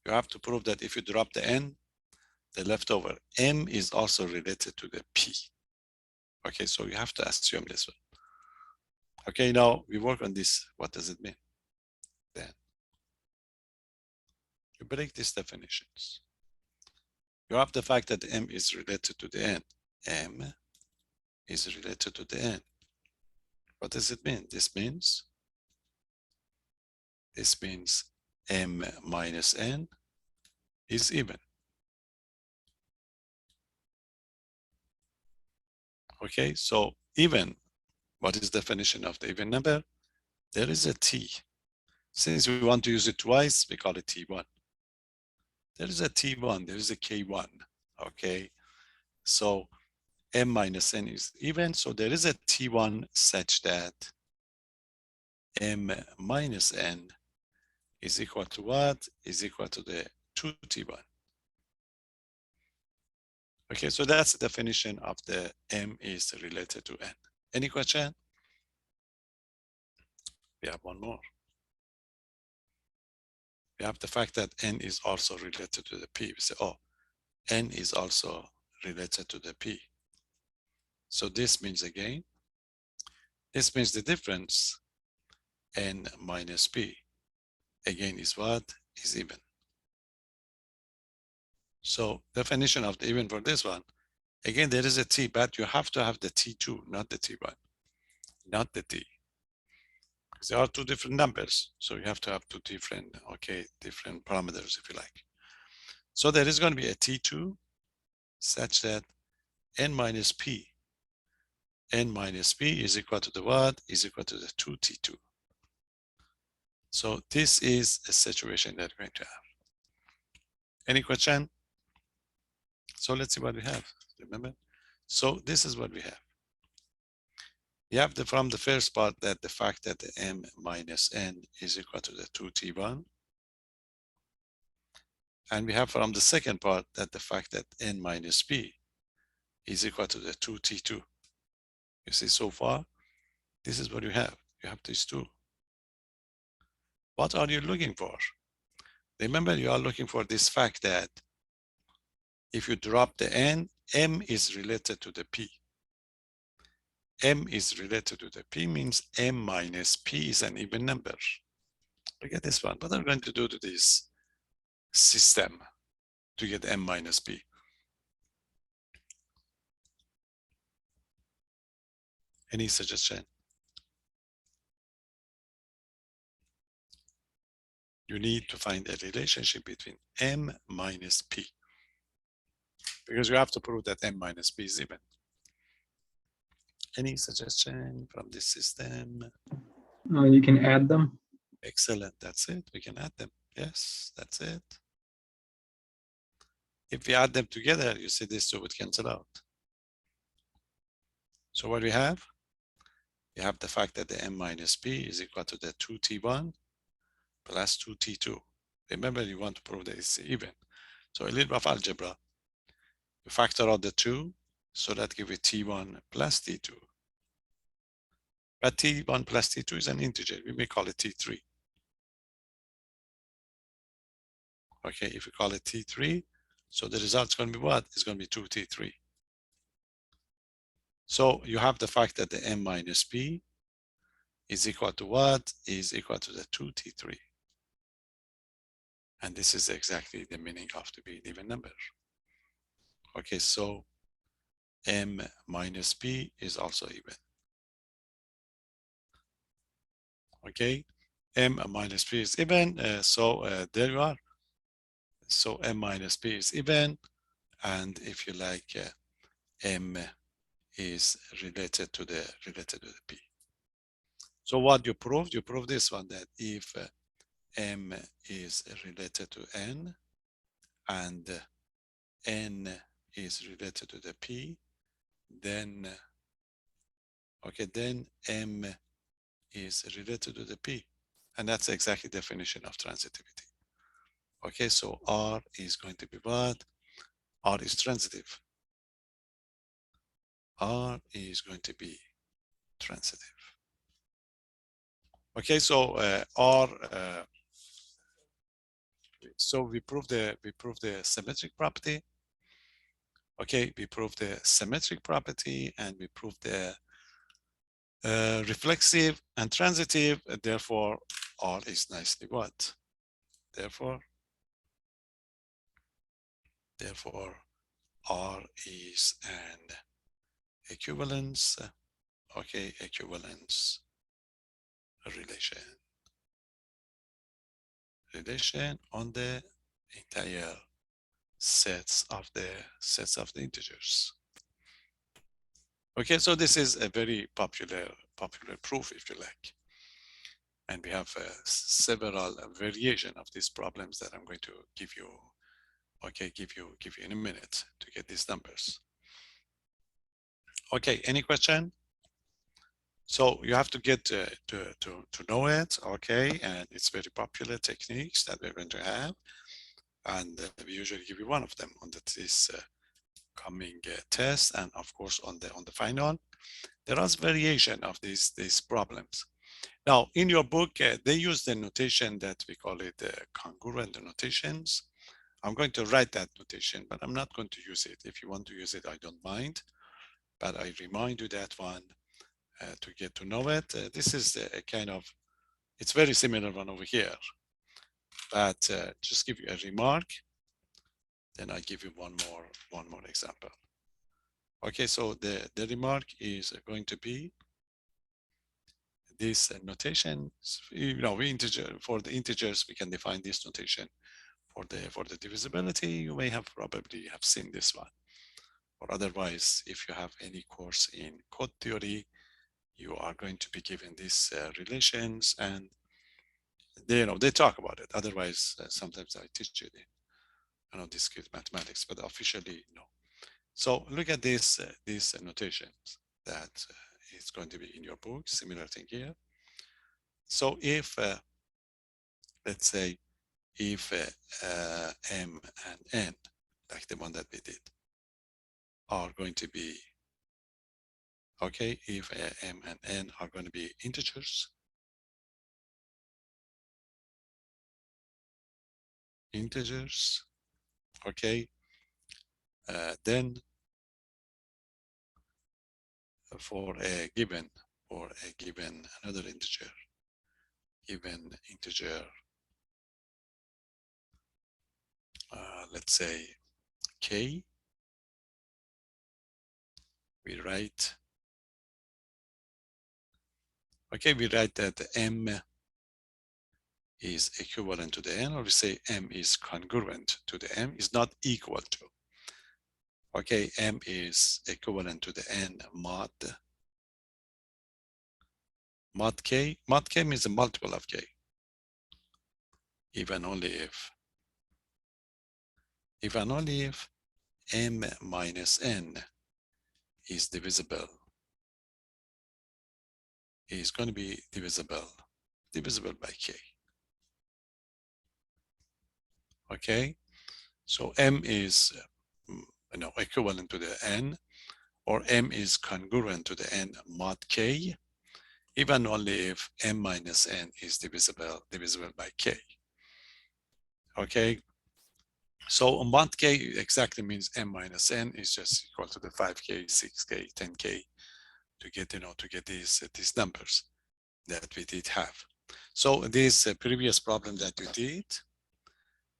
You have to prove that if you drop the n, the leftover m is also related to the p. Okay, so you have to assume this one. Okay, now we work on this. What does it mean? Then you break these definitions. You have the fact that M is related to the N. M is related to the N. What does it mean? This means M minus N is even. Okay, so even, what is the definition of the even number? There is a T. Since we want to use it twice, we call it T1. There is a T1, there is a K1, okay? So M minus N is even, so there is a T1 such that M minus N is equal to what? Is equal to the 2T1. Okay, so that's the definition of the M is related to N. Any question? We have one more. We have the fact that N is also related to the P. We say, oh, N is also related to the P. So this means again, this means the difference N minus P, again, is what? Is even. So definition of the even for this one, again, there is a T, but you have to have the T2, not the T1, not the T. Because there are two different numbers. So you have to have two different, okay, different parameters, if you like. So there is going to be a T2 such that N minus P is equal to the what? Is equal to the 2T2. So this is a situation that we're going to have. Any question? So let's see what we have. Remember? So this is what we have. You have from the first part that the fact that the M minus N is equal to the 2T1. And we have from the second part that the fact that N minus P is equal to the 2T2. You see, so far, this is what you have. You have these two. What are you looking for? Remember, you are looking for this fact that if you drop the N, M is related to the P. M is related to the P means M minus P is an even number. Look at this one. What are we going to do to this system to get M minus P? Any suggestion? You need to find a relationship between M minus P, because you have to prove that M minus P is even. Any suggestion from this system? You can add them. Excellent, that's it. We can add them. Yes, that's it. If we add them together, you see these two would cancel out. So what we have? We have the fact that the M minus P is equal to the 2T1 plus 2T2. Remember, you want to prove that it's even. So a little bit of algebra. You factor out the 2, so that gives you T1 plus T2. But T1 plus T2 is an integer. We may call it T3. Okay, if we call it T3, so the result's going to be what? It's going to be 2T3. So you have the fact that the M minus P is equal to what? Is equal to the 2T3. And this is exactly the meaning of to be an even number. Okay, so M minus P is also even. Okay, M minus P is even, there you are. So M minus P is even, and if you like, M is related to the P. So what you proved this one, that if M is related to N and N is related to the P, then then M is related to the P, and that's exactly the definition of transitivity. Okay, so R is going to be what? R is transitive. R is going to be transitive. Okay, so R. So we prove the symmetric property. Okay, we prove the symmetric property, and we prove the reflexive and transitive. Therefore, R is nicely what? Therefore, Therefore, R is an equivalence, okay, equivalence relation on the entire sets of the integers. Okay, so this is a very popular proof, if you like. And we have several variations of these problems that I'm going to give you, okay, give you in a minute to get these numbers. Okay, any question? So you have to get to know it, okay, and it's very popular techniques that we're going to have, and we usually give you one of them on this coming test, and of course on the final. There is variation of these problems. Now, in your book, they use the notation that we call it congruent notations. I'm going to write that notation, but I'm not going to use it. If you want to use it, I don't mind, but I remind you that one to get to know it. This is a kind of, it's very similar one over here, but just give you a remark. Then I give you one more example. Okay, so the remark is going to be this notation. You know, for the integers, we can define this notation. For the divisibility, you may have probably have seen this one. Or otherwise, if you have any course in code theory, you are going to be given these relations, and they talk about it. Otherwise, sometimes I teach you the discrete mathematics, but officially no. So look at these notations that is going to be in your book. Similar thing here. So if let's say if m and n, like the one that we did, are going to be okay, if m and n are going to be integers, okay, then for a given another integer, let's say k, we write that m is equivalent to the n, or we say m is congruent to the m, is not equal to. Okay, m is equivalent to the n mod k. Mod k means a multiple of k, even only if m minus n is divisible, is going to be divisible by k. Okay, so m is equivalent to the n, or m is congruent to the n mod k, even only if m minus n is divisible by k. Okay, so mod k exactly means m minus n is just equal to the 5k, 6k, 10k to get these numbers that we did have. So this previous problem that you did,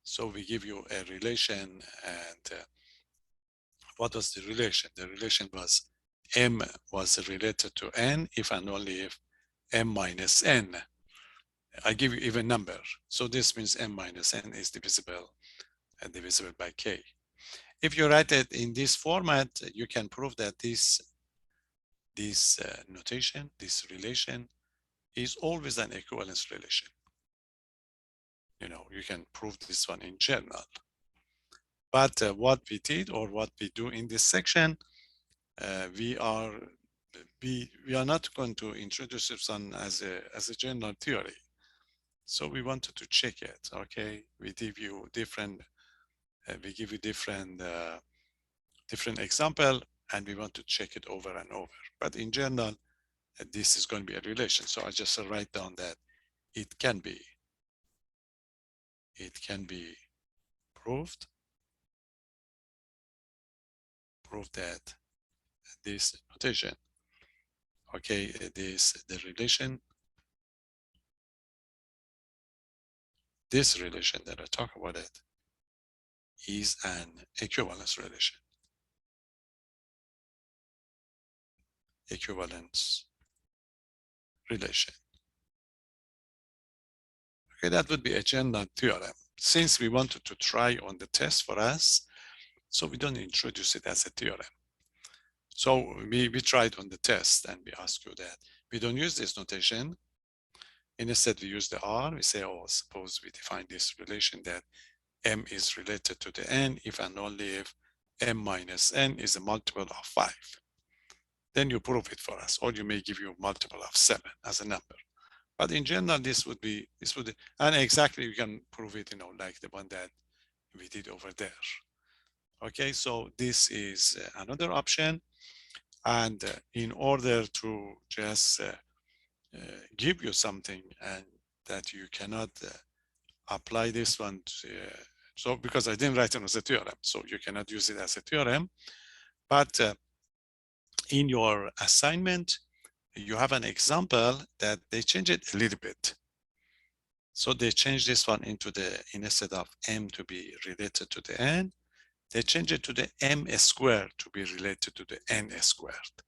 so we give you a relation, and what was the relation? The relation was m was related to n if and only if m minus n. I give you even number. So this means m minus n is divisible by k. If you write it in this format, you can prove that this notation, this relation, is always an equivalence relation. You can prove this one in general. But what we did, or what we do in this section, we are not going to introduce this one as a general theory. So we wanted to check it. Okay, we give you different example, and we want to check it over and over. But in general, this is going to be a relation. So I just write down that it can be proved that this notation, okay, the relation, this relation that I talk about it, is an equivalence relation. Equivalence relation. Okay, that would be a general theorem. Since we wanted to try on the test for us, so we don't introduce it as a theorem. So we tried on the test and we ask you that. We don't use this notation. Instead, we use the R. We say, oh, suppose we define this relation that M is related to the N if and only if M minus N is a multiple of 5. Then you prove it for us, or you may give you a multiple of 7 as a number. But in general, this would, and exactly you can prove it, like the one that we did over there. Okay, so this is another option. And in order to just give you something and that you cannot apply this one to, so because I didn't write it as a theorem, so you cannot use it as a theorem. But in your assignment, you have an example that they change it a little bit. So they change this one into instead of M to be related to the N, they change it to the M squared to be related to the N squared.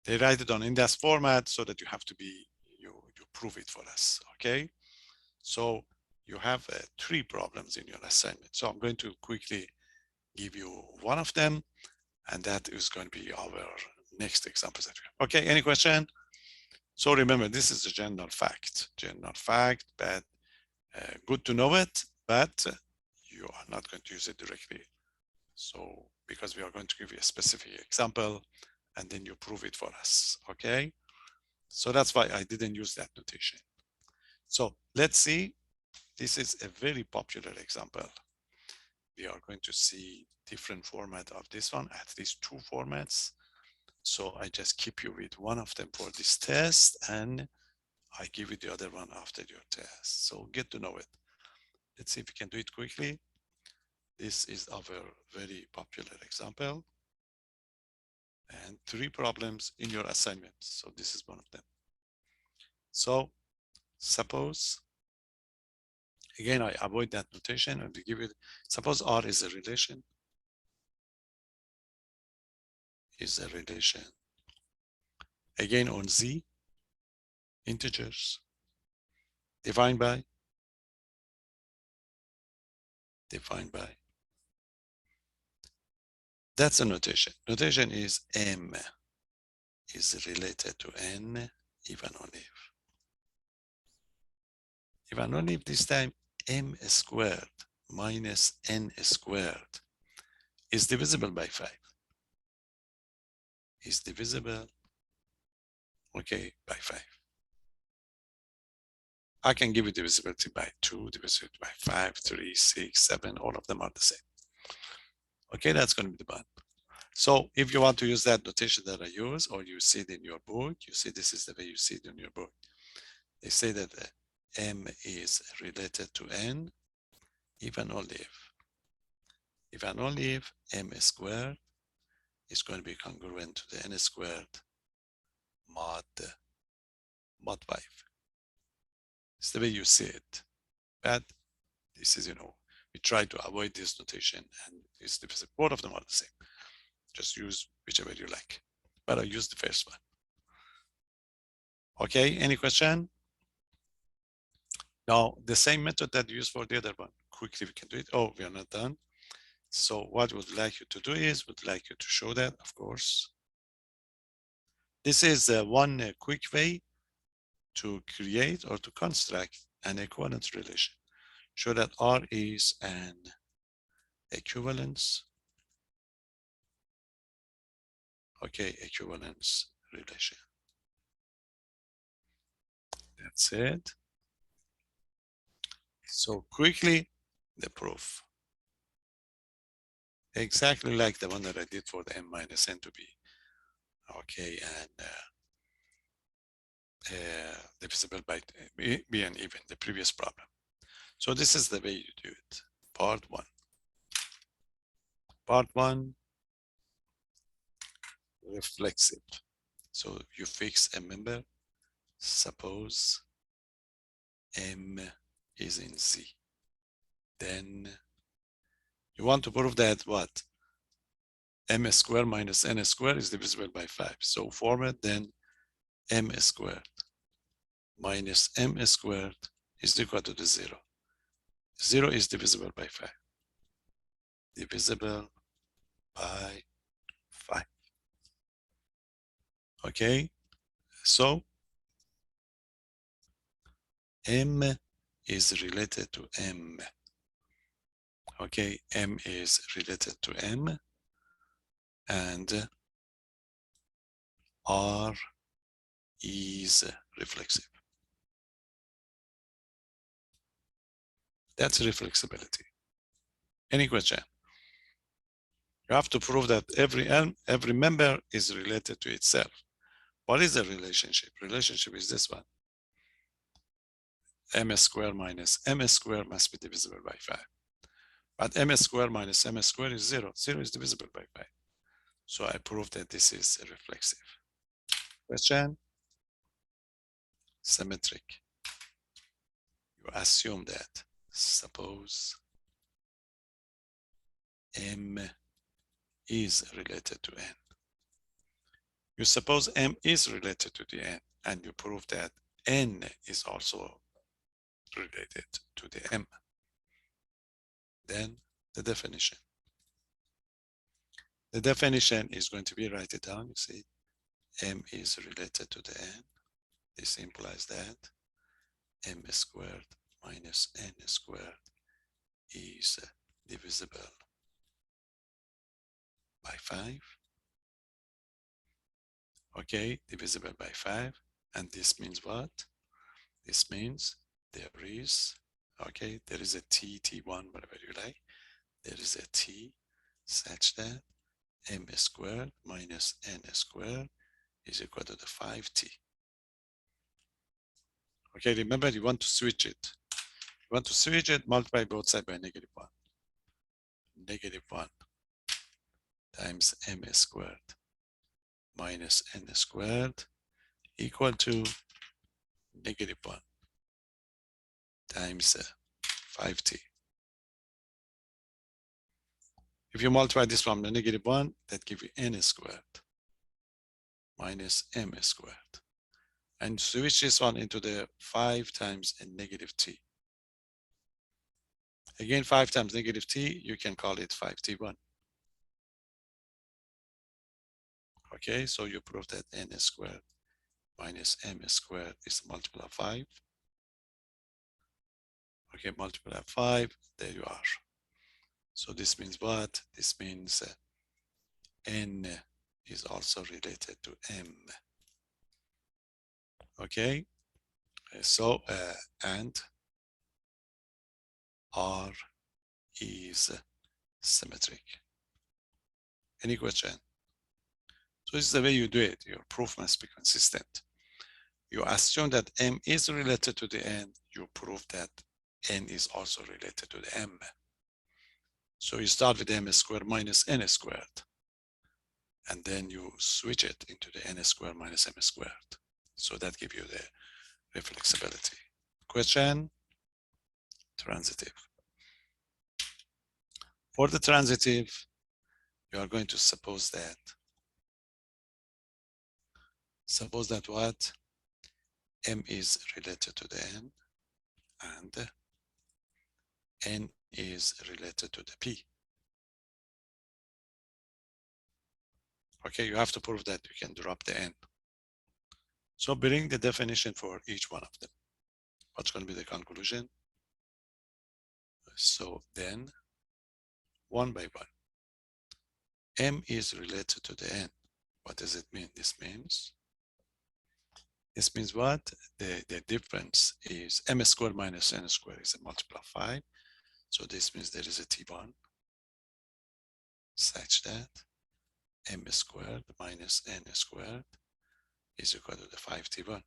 They write it on index format so that you have to be, you prove it for us, okay? So you have 3 problems in your assignment. So I'm going to quickly give you one of them, and that is going to be our next example. Okay, any question? So remember, this is a general fact, but good to know it, but you are not going to use it directly. So because we are going to give you a specific example, and then you prove it for us, okay? So that's why I didn't use that notation. So let's see, this is a very popular example. We are going to see different format of this one, at least 2 formats. So I just keep you with one of them for this test, and I give you the other one after your test. So get to know it. Let's see if we can do it quickly. This is our very popular example. And 3 problems in your assignment. So this is one of them. So suppose, again, I avoid that notation and we give it, suppose R is a relation. Again on Z, integers, defined by. That's a notation. Notation is M is related to N if and only if. If and only if this time M squared minus N squared is divisible by 5. Is divisible, okay, by 5. I can give you divisibility by 2, divisibility by 5, 3, 6, 7, all of them are the same. Okay, that's going to be the one. So if you want to use that notation that I use, or you see it in your book, you see this is the way you see it in your book. They say that M is related to N if and only if M squared is going to be congruent to the N squared mod 5. It's the way you see it. But this is, we try to avoid this notation, and it's divisible. Both of them are the same. Just use whichever you like. But I use the first one. Okay, any question? Now, the same method that you use for the other one. Quickly, we can do it. Oh, we are not done. So what we would like you to do is, would like you to show that, of course. This is one quick way to create or to construct an equivalence relation. Show that R is an equivalence. Okay, equivalence relation. That's it. So quickly, the proof. Exactly like the one that I did for the M minus N to be. Okay, and divisible by B and even, the previous problem. So this is the way you do it. Part 1. Part 1, reflexive. So you fix a member. Suppose M is in Z. Then You want to prove that what? M squared minus N squared is divisible by 5. So format then M squared minus M squared is equal to the 0. 0 is divisible by 5. Divisible by 5. Okay, so M is related to M. Okay, M is related to M, and R is reflexive. That's reflexibility. Any question? You have to prove that every member is related to itself. What is the relationship? Relationship is this one. M squared minus M squared must be divisible by 5. But M squared minus M squared is 0. 0 is divisible by 5. So I prove that this is reflexive. Question? Symmetric. You assume that. Suppose M is related to N. You suppose M is related to the N, and you prove that N is also related to the M. Then the definition. The definition is going to be, write it down, you see, M is related to the N. This implies that M squared minus N squared is divisible by 5. Okay, divisible by 5. And this means what? This means there is, okay, there is a T, T1, whatever you like. There is a T such that M squared minus N squared is equal to the 5T. Okay, remember you want to switch it. You want to switch it, multiply both sides by -1. -1 times M squared minus N squared equal to -1 times 5T. If you multiply this from the -1, that gives you N squared minus M squared. And switch this one into the 5 times a -T. Again, 5 times -T, you can call it 5T1. Okay, so you prove that N squared minus M squared is a multiple of 5. Okay, multiply 5, there you are. So this means what? This means N is also related to M. Okay, so and R is symmetric. Any question? So this is the way you do it. Your proof must be consistent. You assume that M is related to the N. You prove that N is also related to the M. So you start with M squared minus N squared. And then you switch it into the N squared minus M squared. So that gives you the reflexibility. Question? Transitive. For the transitive, you are going to suppose that what? M is related to the N and N is related to the P. Okay, you have to prove that you can drop the N. So bring the definition for each one of them. What's going to be the conclusion? So then, one by one, M is related to the N. What does it mean? This means what? The difference is M squared minus N squared is a multiple of 5. So this means there is a T1 such that M squared minus N squared is equal to the 5T1.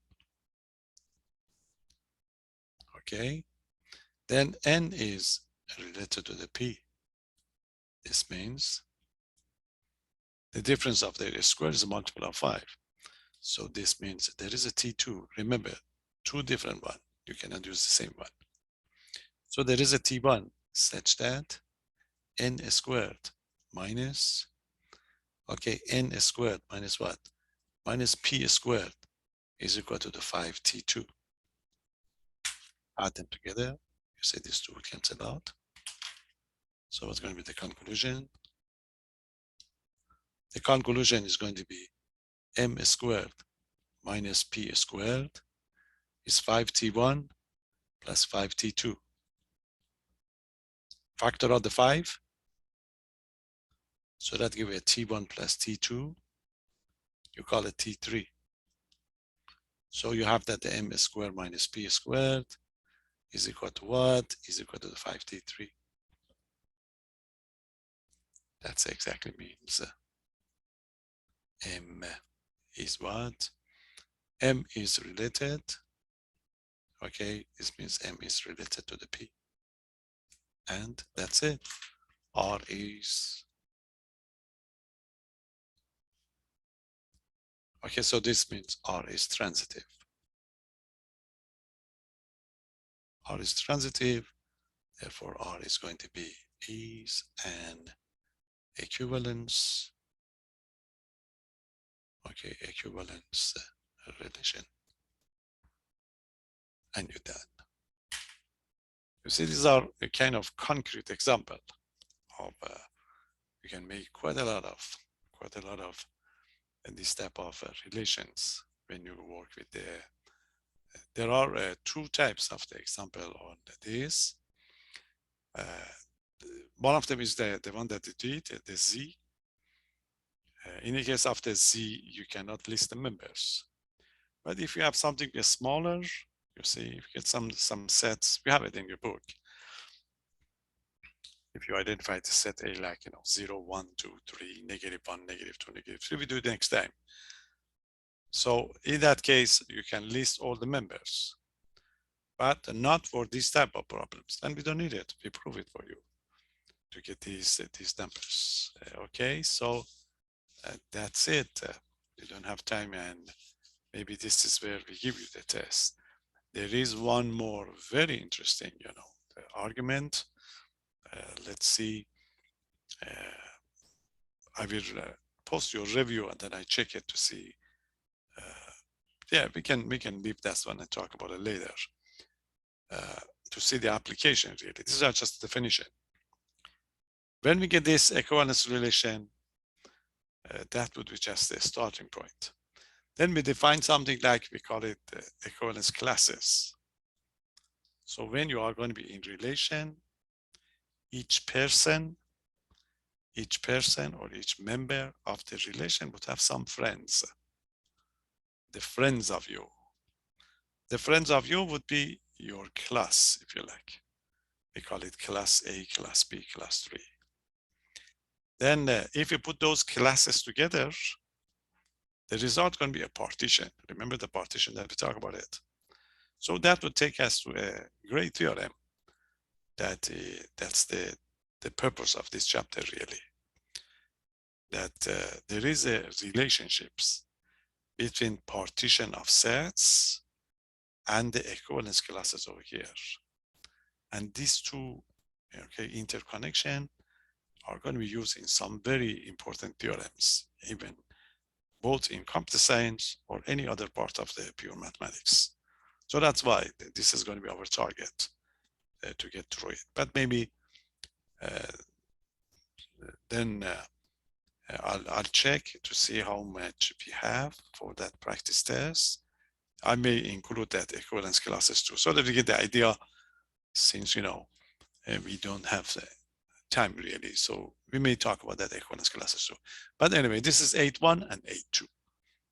Okay, then N is related to the P. This means the difference of their square is a multiple of 5. So this means there is a T2. Remember, two different ones. You cannot use the same one. So there is a T1 such that n squared minus, okay, n squared minus what? Minus p squared is equal to the 5t2. Add them together. You say these two will cancel out. So what's going to be the conclusion? The conclusion is going to be m squared minus p squared is 5t1 plus 5t2. Factor out the 5. So that gives you a t1 plus t2. You call it t3. So you have that the m squared minus p squared is equal to what? Is equal to the 5t3. That's exactly means m is what? M is related. Okay, this means m is related to the p. And that's it. R is, okay, so this means R is transitive. R is transitive, therefore R is going to be is an equivalence, okay, equivalence relation. And you're done. You see, these are a kind of concrete example of, you can make quite a lot of this type of relations when you work with the, there are two types of the example on this. One of them is the one that you did, the Z. In the case of the Z, you cannot list the members. But if you have something smaller, you see, if you get some sets, we have it in your book. If you identify the set A like, 0, 1, 2, 3, -1, -2, -3, we do it next time. So in that case, you can list all the members, but not for this type of problems. And we don't need it. We prove it for you to get these numbers. Okay, so that's it. You don't have time, and maybe this is where we give you the test. There is one more very interesting, the argument. Let's see. I will post your review and then I check it to see. Yeah, we can leave that one and talk about it later. To see the application, really. These are just the definition. When we get this equivalence relation, that would be just the starting point. Then we define something like, we call it equivalence classes. So when you are going to be in relation, each person or each member of the relation would have some friends. The friends of you. The friends of you would be your class, if you like. We call it class A, class B, class 3. Then if you put those classes together, the result going to be a partition. Remember the partition that we talked about it. So that would take us to a great theorem that that's the purpose of this chapter, really. That there is a relationships between partition of sets and the equivalence classes over here. And these two, okay, interconnection are going to be used in some very important theorems, even both in computer science or any other part of the pure mathematics. So that's why this is going to be our target to get through it. But maybe then I'll check to see how much we have for that practice test. I may include that equivalence classes too, so that we get the idea, since we don't have the time really. So we may talk about that equivalence classes too. But anyway, this is 8.1 and 8.2.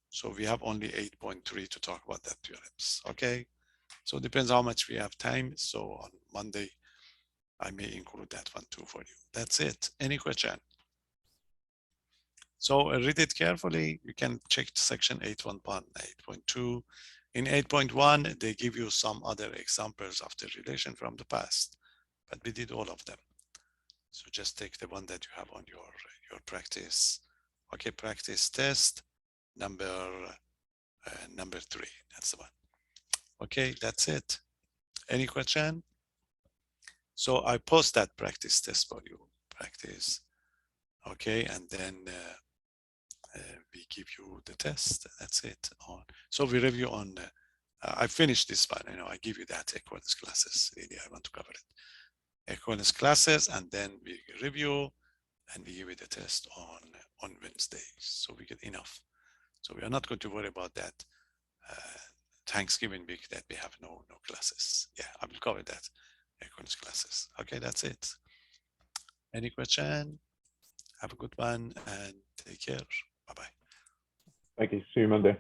So we have only 8.3 to talk about that theorems. Okay. So it depends how much we have time. So on Monday, I may include that one too for you. That's it. Any question? So read it carefully. You can check section 8.1, 8.2. In 8.1, they give you some other examples of the relation from the past, but we did all of them. So just take the one that you have on your practice. Okay, practice test number 3. That's the one. Okay, that's it. Any question? So I post that practice test for you. practice. Okay, and then we give you the test. That's it. So we review on. I finished this one. I give you that equivalence classes. Really, I want to cover it. Equivalence classes, and then we review, and we give you the test on Wednesday. So we get enough. So we are not going to worry about that Thanksgiving week that we have no classes. Yeah, I will cover that equivalence classes. Okay, that's it. Any question? Have a good one and take care. Bye-bye. Thank you. See you Monday.